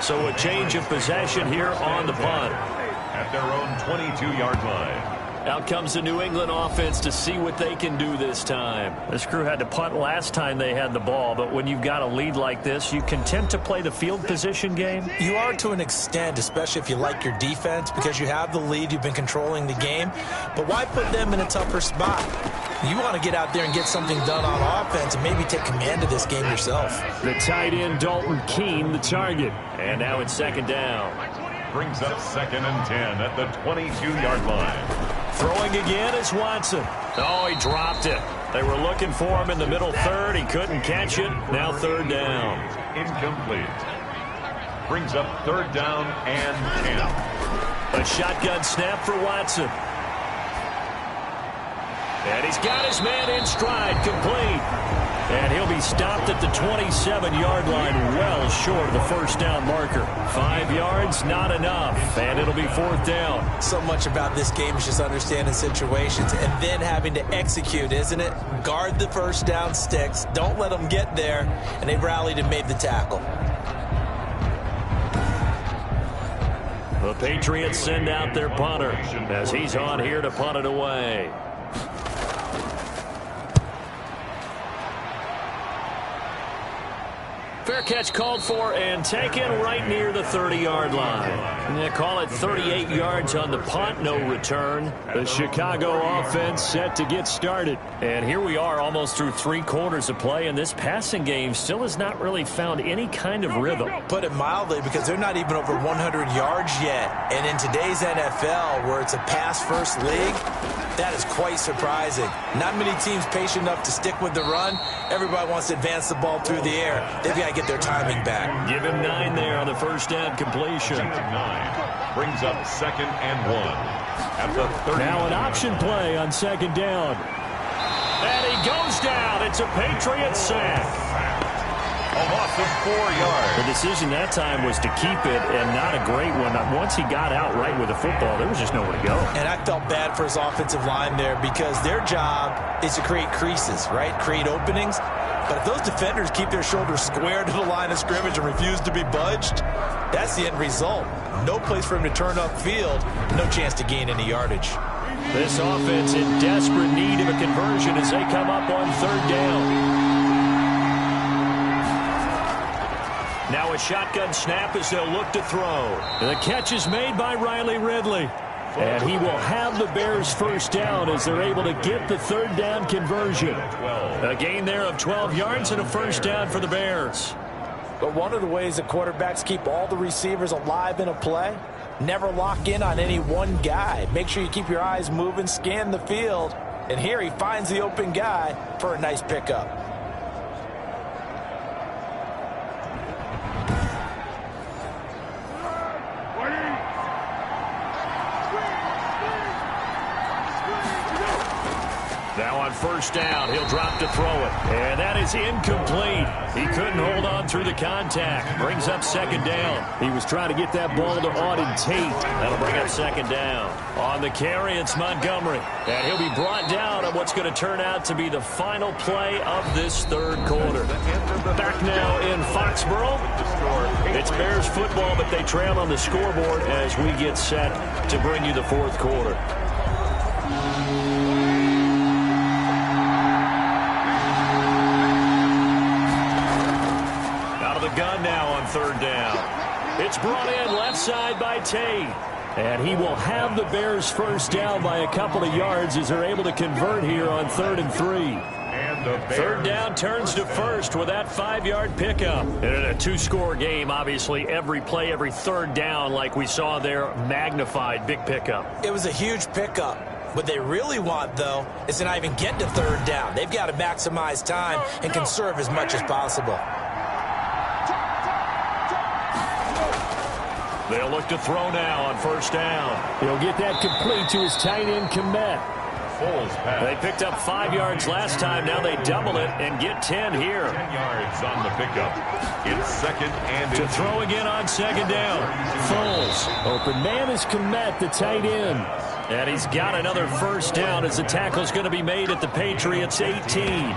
So a change of possession here on the punt. At their own 22-yard line. Out comes the New England offense to see what they can do this time. This crew had to punt last time they had the ball, but when you've got a lead like this, you content to play the field position game? You are to an extent, especially if you like your defense, because you have the lead, you've been controlling the game. But why put them in a tougher spot? You want to get out there and get something done on offense and maybe take command of this game yourself. The tight end, Dalton Keene, the target. And now it's 2nd down. Brings up 2nd and 10 at the 22-yard line. Throwing again is Watson. Oh, he dropped it. They were looking for him in the middle 3rd. He couldn't catch it. Now 3rd down. Incomplete. Brings up 3rd down and 10. A shotgun snap for Watson. And he's got his man in stride, complete. And he'll be stopped at the 27-yard line, well short of the 1st down marker. 5 yards, not enough, and it'll be 4th down. So much about this game is just understanding situations and then having to execute, isn't it? Guard the 1st down sticks, don't let them get there, and they rallied and made the tackle. The Patriots send out their punter as he's on here to punt it away. Fair catch called for and taken right near the 30-yard line. They call it 38 yards on the punt, no return. The Chicago offense set to get started. And here we are almost through 3 quarters of play, and this passing game still has not really found any kind of rhythm. Put it mildly, because they're not even over 100 yards yet. And in today's NFL, where it's a pass-first league, that is quite surprising. Not many teams patient enough to stick with the run. Everybody wants to advance the ball through the air. They've got to get their timing back. Give him 9 there on the 1st down completion. 9 brings up 2nd and 1 at the 30. Now an option play on 2nd down. And he goes down. It's a Patriot sack. A loss of 4 yards. The decision that time was to keep it, and not a great one. Once he got out right with the football, there was just nowhere to go. And I felt bad for his offensive line there, because their job is to create creases, right? Create openings. But if those defenders keep their shoulders square to the line of scrimmage and refuse to be budged, that's the end result. No place for him to turn upfield. No chance to gain any yardage. This offense in desperate need of a conversion as they come up on 3rd down. Now a shotgun snap as they'll look to throw. The catch is made by Riley Ridley. And he will have the Bears 1st down as they're able to get the 3rd down conversion. A gain there of 12 yards and a 1st down for the Bears. But one of the ways that quarterbacks keep all the receivers alive in a play, never lock in on any one guy. Make sure you keep your eyes moving, scan the field. And here he finds the open guy for a nice pickup. Now Now on first down, he'll drop to throw it. And that is incomplete. He couldn't hold on through the contact. Brings up second down. He was trying to get that ball to Auden Tate. That'll bring up second down. On the carry, it's Montgomery. And he'll be brought down on what's going to turn out to be the final play of this third quarter. Back now in Foxborough. It's Bears football, but they trail on the scoreboard as we get set to bring you the fourth quarter. Out of the gun now on third down. It's brought in left side by Tate. And he will have the Bears first down by a couple of yards as they're able to convert here on 3rd and 3. Third down turns to first with that 5-yard pickup. And in a two-score game, obviously, every play, every third down, like we saw there, magnified, big pickup. It was a huge pickup. What they really want, though, is to not even get to third down. They've got to maximize time and conserve as much as possible. They'll look to throw now on first down. He'll get that complete to his tight end, Kmet. They picked up 5 yards last time. Now they double it and get 10 here. 10 yards on the pickup. It's second and to throw again on second down. Foles. Open man is Kmet, the tight end. And he's got another first down as the tackle's going to be made at the Patriots 18.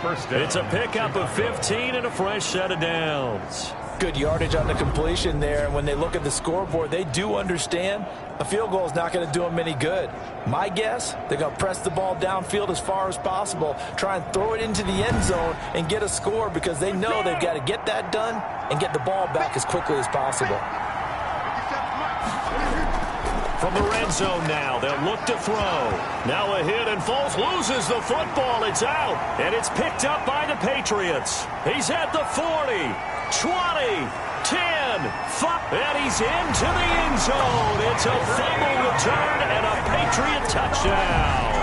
First down. It's a pickup of 15 and a fresh set of downs. Good yardage on the completion there. And when they look at the scoreboard, they do understand a field goal is not going to do them any good. My guess, they're going to press the ball downfield as far as possible, try and throw it into the end zone and get a score because they know they've got to get that done and get the ball back as quickly as possible. From the red zone now, they'll look to throw. Now a hit, and Foles loses the football. It's out, and it's picked up by the Patriots. He's at the 40, 20, 10, 5, and he's into the end zone. It's a fumble return and a Patriot touchdown.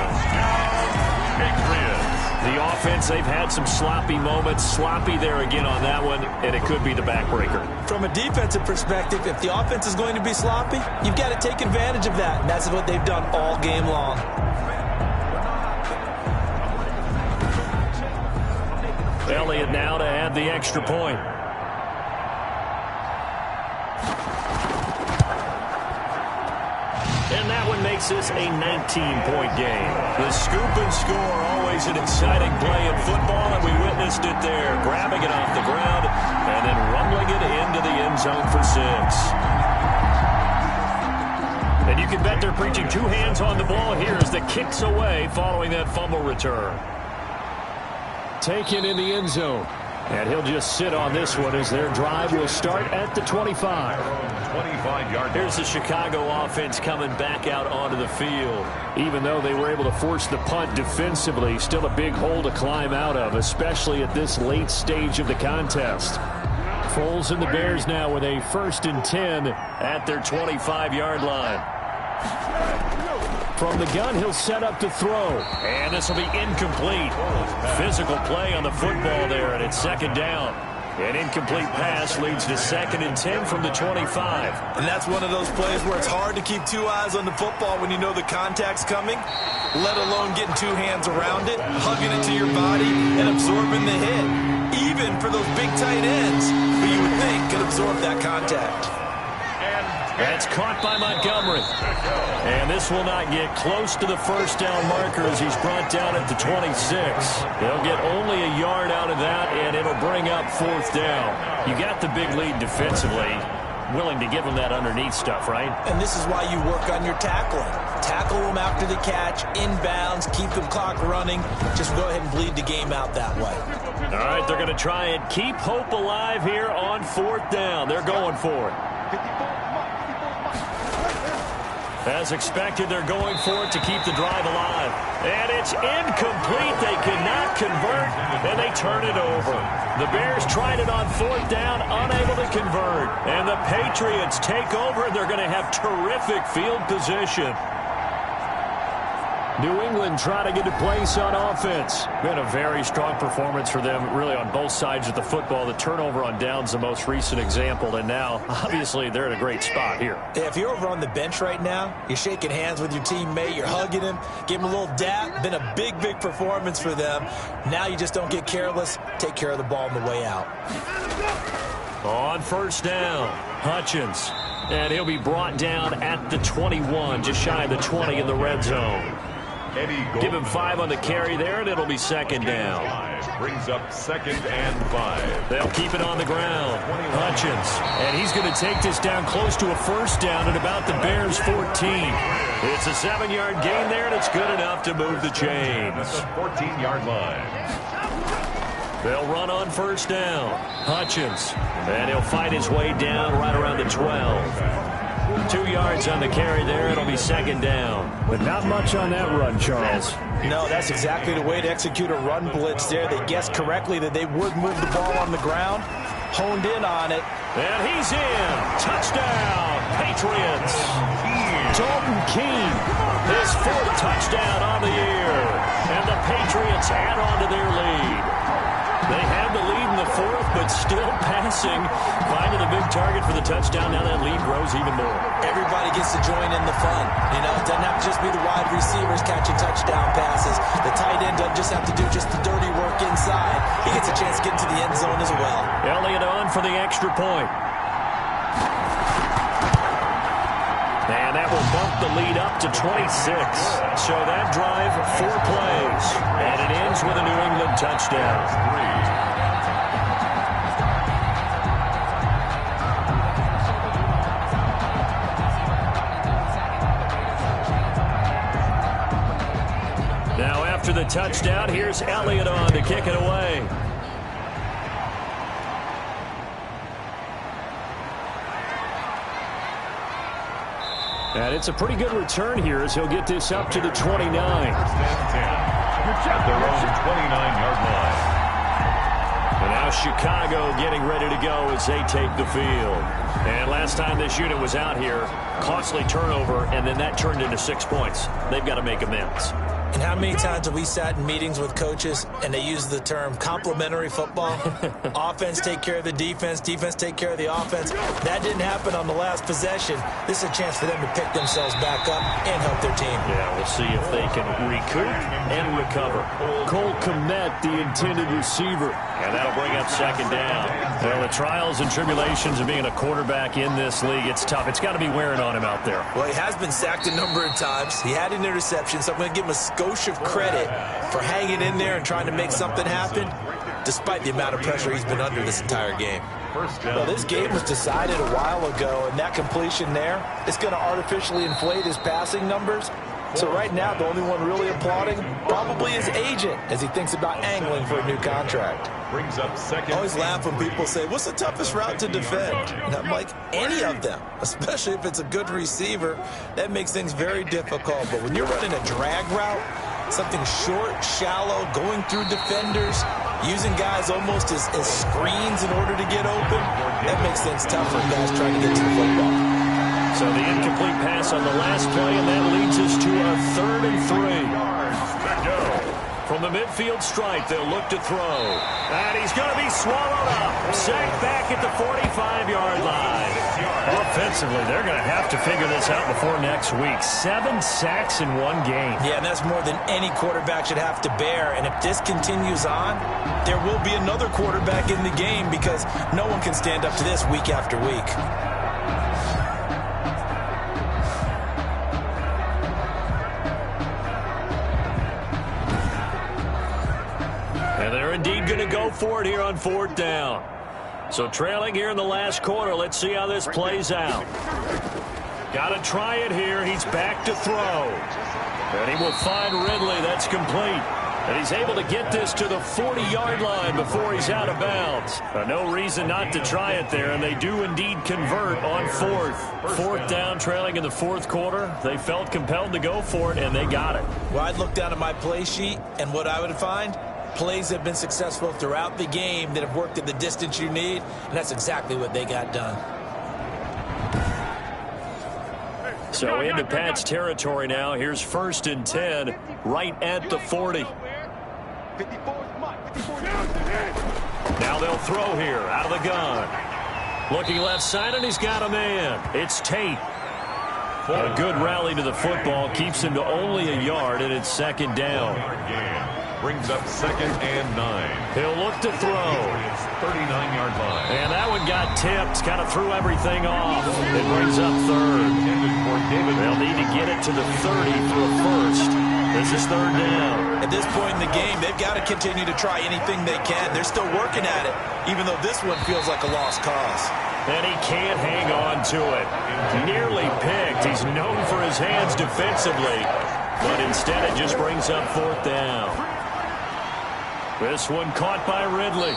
Patriots. The offense, they've had some sloppy moments. Sloppy there again on that one, and it could be the backbreaker. From a defensive perspective, if the offense is going to be sloppy, you've got to take advantage of that, and that's what they've done all game long. Elliott now to add the extra point. And that one makes this a 19-point game. The scoop and score, always an exciting play in football, and we witnessed it there. Grabbing it off the ground and then rumbling it into the end zone for 6. And you can bet they're preaching two hands on the ball here as the kick's away following that fumble return. Taken in the end zone. And he'll just sit on this one as their drive will start at the 25. 25-yard. Here's the Chicago offense coming back out onto the field. Even though they were able to force the punt defensively, still a big hole to climb out of, especially at this late stage of the contest. Foles and the Bears now with a 1st and 10 at their 25-yard line. From the gun, he'll set up to throw. And this will be incomplete. Physical play on the football there, and it's second down. An incomplete pass leads to 2nd and 10 from the 25. And that's one of those plays where it's hard to keep two eyes on the football when you know the contact's coming, let alone getting two hands around it, hugging it to your body, and absorbing the hit. Even for those big tight ends, who you would think could absorb that contact. That's caught by Montgomery. And this will not get close to the first down marker as he's brought down at the 26. They'll get only a yard out of that, and it'll bring up 4th down. You got the big lead defensively. Willing to give them that underneath stuff, right? And this is why you work on your tackling. Tackle them after the catch, inbounds, keep the clock running. Just go ahead and bleed the game out that way. All right, they're going to try and keep hope alive here on 4th down. They're going for it. As expected, they're going for it to keep the drive alive. And it's incomplete. They cannot convert, and they turn it over. The Bears tried it on 4th down, unable to convert. And the Patriots take over, and they're going to have terrific field position. New England trying to get a place on offense. Been a very strong performance for them, really, on both sides of the football. The turnover on downs, the most recent example, and now, obviously, they're in a great spot here. Yeah, if you're over on the bench right now, you're shaking hands with your teammate, you're hugging him, give him a little dap. Been a big, big performance for them. Now you just don't get careless. Take care of the ball on the way out. On first down, Hutchins. And he'll be brought down at the 21, just shy of the 20 in the red zone. Give him 5 on the carry there, and it'll be second down. Brings up 2nd and 5. They'll keep it on the ground. Hutchins. And he's going to take this down close to a first down at about the Bears' 14. It's a 7-yard gain there, and it's good enough to move the chains. That's the 14-yard line. They'll run on first down. Hutchins. And he'll fight his way down right around the 12. 2 yards on the carry there. It'll be second down. But not much on that run, Charles. No, that's exactly the way to execute a run blitz there. They guessed correctly that they would move the ball on the ground, honed in on it. And he's in. Touchdown, Patriots. Dalton Keene, his 4th touchdown on the year. And the Patriots add on to their lead. They had the lead in the 4th, but still passing. Finding the big target for the touchdown. Now that lead grows even more. Everybody gets to join in the fun. You know, it doesn't have to just be the wide receivers catching touchdown passes. The tight end doesn't just have to do just the dirty work inside. He gets a chance to get into the end zone as well. Elliott on for the extra point. And that will bump the lead up to 26. So that drive, 4 plays. And it ends with a New England touchdown. Now after the touchdown, here's Elliott on to kick it away. And it's a pretty good return here as he'll get this up to the 29. At their own 29-yard line. And now Chicago getting ready to go as they take the field. And last time this unit was out here, costly turnover, and then that turned into 6 points. They've got to make amends. And how many times have we sat in meetings with coaches and they use the term complementary football? Offense take care of the defense, defense take care of the offense. That didn't happen on the last possession. This is a chance for them to pick themselves back up and help their team. Yeah, we'll see if they can recoup and recover. Cole Kmet, the intended receiver. And that'll bring up second down. Well, the trials and tribulations of being a quarterback in this league, it's tough. It's got to be wearing on him out there. Well, he has been sacked a number of times. He had an interception, so I'm going to give him a skosh of credit for hanging in there and trying to make something happen, despite the amount of pressure he's been under this entire game. Well, this game was decided a while ago, and that completion there is going to artificially inflate his passing numbers. So right now, the only one really applauding probably his agent as he thinks about angling for a new contract. Brings up second. I always laugh when people say, what's the toughest route to defend? And I'm like, any of them, especially if it's a good receiver. That makes things very difficult. But when you're running a drag route, something short, shallow, going through defenders, using guys almost as screens in order to get open, that makes things tough for guys trying to get to the football. So the incomplete pass on the last play, and that leads us to a 3rd and 3. From the midfield stripe, they'll look to throw. And he's going to be swallowed up. Sacked back at the 45-yard line. Offensively, they're going to have to figure this out before next week. 7 sacks in one game. Yeah, and that's more than any quarterback should have to bear. And if this continues on, there will be another quarterback in the game because no one can stand up to this week after week. And they're indeed going to go for it here on 4th down. So trailing here in the last quarter. Let's see how this plays out. Got to try it here. He's back to throw. And he will find Ridley. That's complete. And he's able to get this to the 40-yard line before he's out of bounds. No reason not to try it there, and they do indeed convert on 4th. 4th down, trailing in the 4th quarter. They felt compelled to go for it, and they got it. Well, I'd look down at my play sheet, and what I would find, plays have been successful throughout the game that have worked at the distance you need, and that's exactly what they got done. So into Pat's territory now. Here's 1st and 10 right at the 40. Now they'll throw here out of the gun. Looking left side, and he's got a man. It's Tate. A good rally to the football keeps him to only a yard, and it's 2nd down. Brings up 2nd and 9. He'll look to throw. 39-yard line. And that one got tipped. Kind of threw everything off. It brings up 3rd. They'll need to get it to the 30 for a first. This is 3rd down. At this point in the game, they've got to continue to try anything they can. They're still working at it, even though this one feels like a lost cause. And he can't hang on to it. Nearly picked. He's known for his hands defensively, but instead it just brings up 4th down. This one caught by Ridley.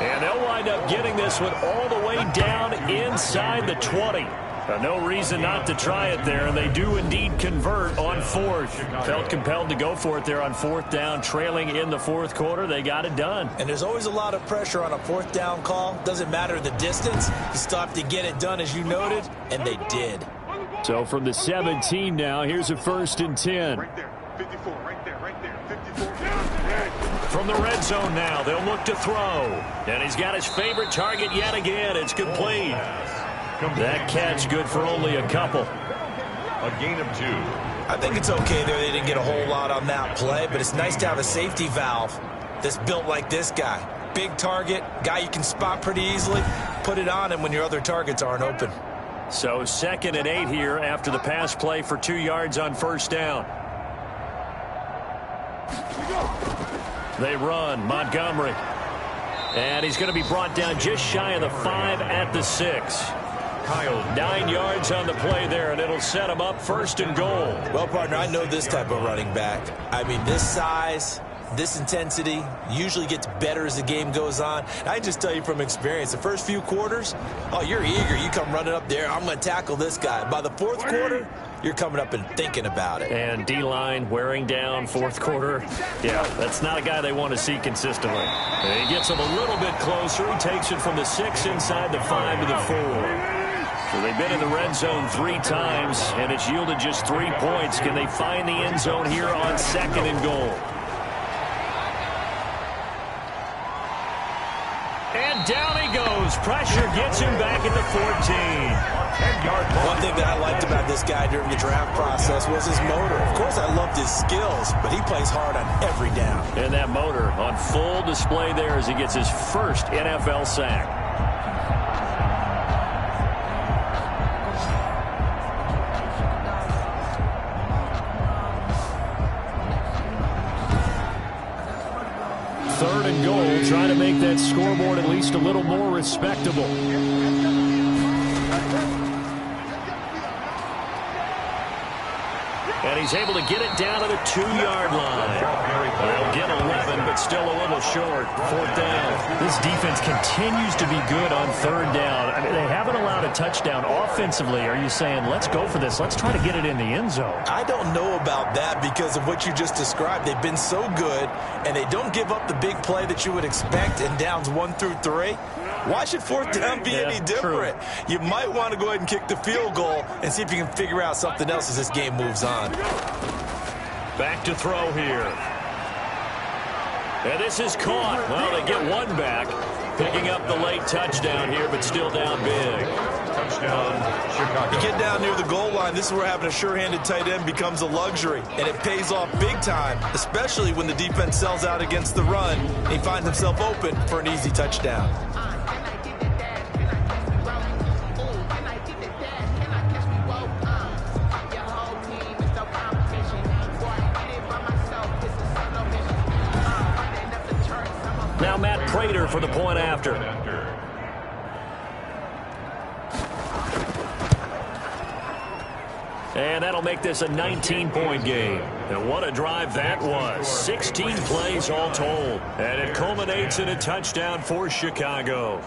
And they'll wind up getting this one all the way down inside the 20. No reason not to try it there, and they do indeed convert on 4th. Felt compelled to go for it there on 4th down, trailing in the 4th quarter. They got it done. And there's always a lot of pressure on a 4th down call. Doesn't matter the distance. You still have to get it done, as you noted, and they did. So from the 17 now, here's a 1st and 10. Right there, 54, right there, 54. From the red zone now, they'll look to throw. And he's got his favorite target yet again. It's complete. That catch good for only a couple. A gain of 2. I think it's okay there. They didn't get a whole lot on that play, but it's nice to have a safety valve that's built like this guy. Big target, guy you can spot pretty easily. Put it on him when your other targets aren't open. So 2nd and 8 here after the pass play for 2 yards on 1st down. They run, Montgomery. And he's going to be brought down just shy of the 5 at the 6. 9 yards on the play there, and it'll set him up 1st and goal. Well, partner, I know this type of running back. I mean, this size, this intensity usually gets better as the game goes on. I just tell you from experience, the first few quarters, oh, you're eager. You come running up there, I'm going to tackle this guy. By the 4th quarter, you're coming up and thinking about it. And D-line wearing down 4th quarter. Yeah, that's not a guy they want to see consistently. And he gets him a little bit closer. He takes it from the 6 inside the 5 to the 4. So they've been in the red zone 3 times, and it's yielded just 3 points. Can they find the end zone here on 2nd and goal? And down he goes. Pressure gets him back at the 14. One thing that I liked about this guy during the draft process was his motor. Of course, I loved his skills, but he plays hard on every down. And that motor on full display there as he gets his first NFL sack. Third and goal, trying to make that scoreboard at least a little more respectable. And he's able to get it down to the 2-yard line. They'll get 11, but still a little short. 4th down. This defense continues to be good on 3rd down. I mean, they haven't allowed a touchdown offensively. Are you saying, let's go for this? Let's try to get it in the end zone. I don't know about that because of what you just described. They've been so good, and they don't give up the big play that you would expect in downs 1 through 3. Why should 4th down be any different? True. You might want to go ahead and kick the field goal and see if you can figure out something else as this game moves on. Back to throw here. And this is caught. Well, they get one back. Picking up the late touchdown here, but still down big. Touchdown, Chicago. You get down near the goal line, this is where having a sure-handed tight end becomes a luxury, and it pays off big time, especially when the defense sells out against the run and he finds himself open for an easy touchdown. Now Matt Prater for the point after. And that'll make this a 19-point game. And what a drive that was. 16 plays all told. And it culminates in a touchdown for Chicago.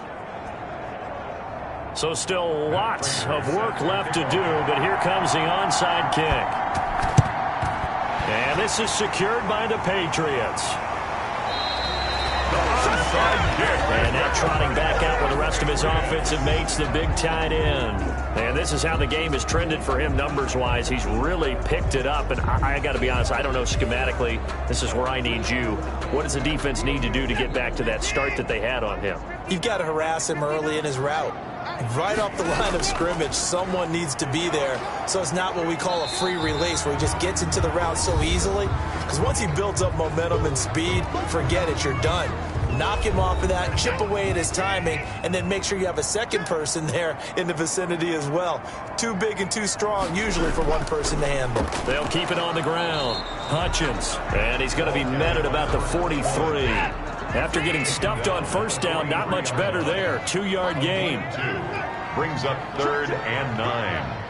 So still lots of work left to do, but here comes the onside kick. And this is secured by the Patriots. And now trotting back out with the rest of his offensive mates, the big tight end. And this is how the game has trended for him numbers-wise. He's really picked it up, and I got to be honest, I don't know schematically. This is where I need you. What does the defense need to do to get back to that start that they had on him? You've got to harass him early in his route. Right off the line of scrimmage, someone needs to be there, so it's not what we call a free release where he just gets into the route so easily. Because once he builds up momentum and speed, forget it, you're done. Knock him off of that, chip away at his timing, and then make sure you have a second person there in the vicinity as well. Too big and too strong, usually, for one person to handle. They'll keep it on the ground. Hutchins, and he's going to be met at about the 43. After getting stuffed on first down, not much better there. 2-yard gain. Brings up 3rd and 9.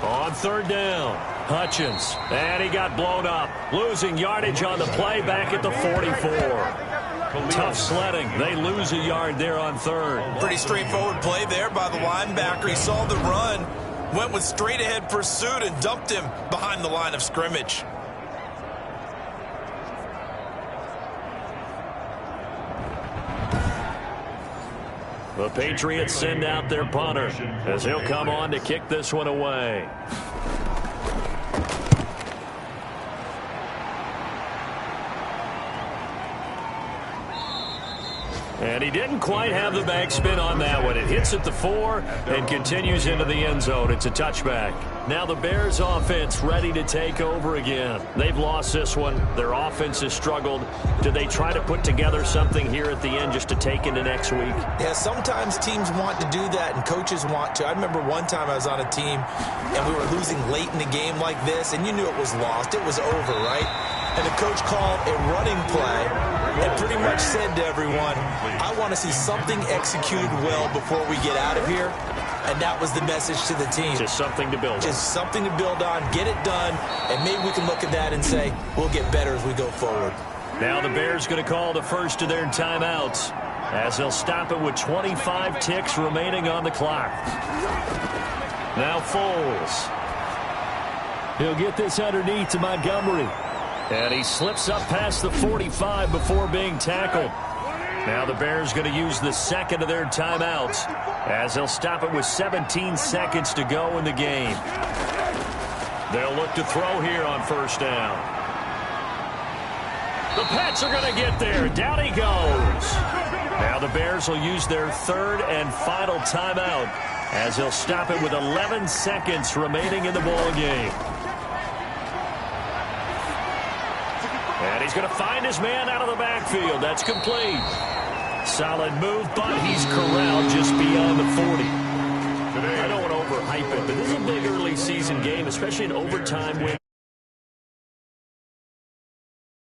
On 3rd down, Hutchins, and he got blown up. Losing yardage on the play back at the 44. Tough sledding. They lose a yard there on 3rd. Pretty straightforward play there by the linebacker. He saw the run, went with straight-ahead pursuit, and dumped him behind the line of scrimmage. The Patriots send out their punter as he'll come on to kick this one away. And he didn't quite have the backspin on that one. It hits at the 4 and continues into the end zone. It's a touchback. Now the Bears offense ready to take over again. They've lost this one. Their offense has struggled. Do they try to put together something here at the end just to take into next week? Yeah, sometimes teams want to do that and coaches want to. I remember one time I was on a team and we were losing late in the game like this, and you knew it was lost. It was over, right? And the coach called a running play and pretty much said to everyone, I want to see something executed well before we get out of here. And that was the message to the team. Just something to build on. Just something to build on, get it done, and maybe we can look at that and say, we'll get better as we go forward. Now the Bears going to call the first of their timeouts as they'll stop it with 25 ticks remaining on the clock. Now Foles. He'll get this underneath to Montgomery. And he slips up past the 45 before being tackled. Now the Bears going to use the second of their timeouts as they'll stop it with 17 seconds to go in the game. They'll look to throw here on first down. The Pats are going to get there. Down he goes. Now the Bears will use their 3rd and final timeout as they'll stop it with 11 seconds remaining in the ball game. And he's going to find his man out of the backfield. That's complete. Solid move, but he's corralled just beyond the 40. I don't want to overhype it, but this is a big early season game, especially an overtime win.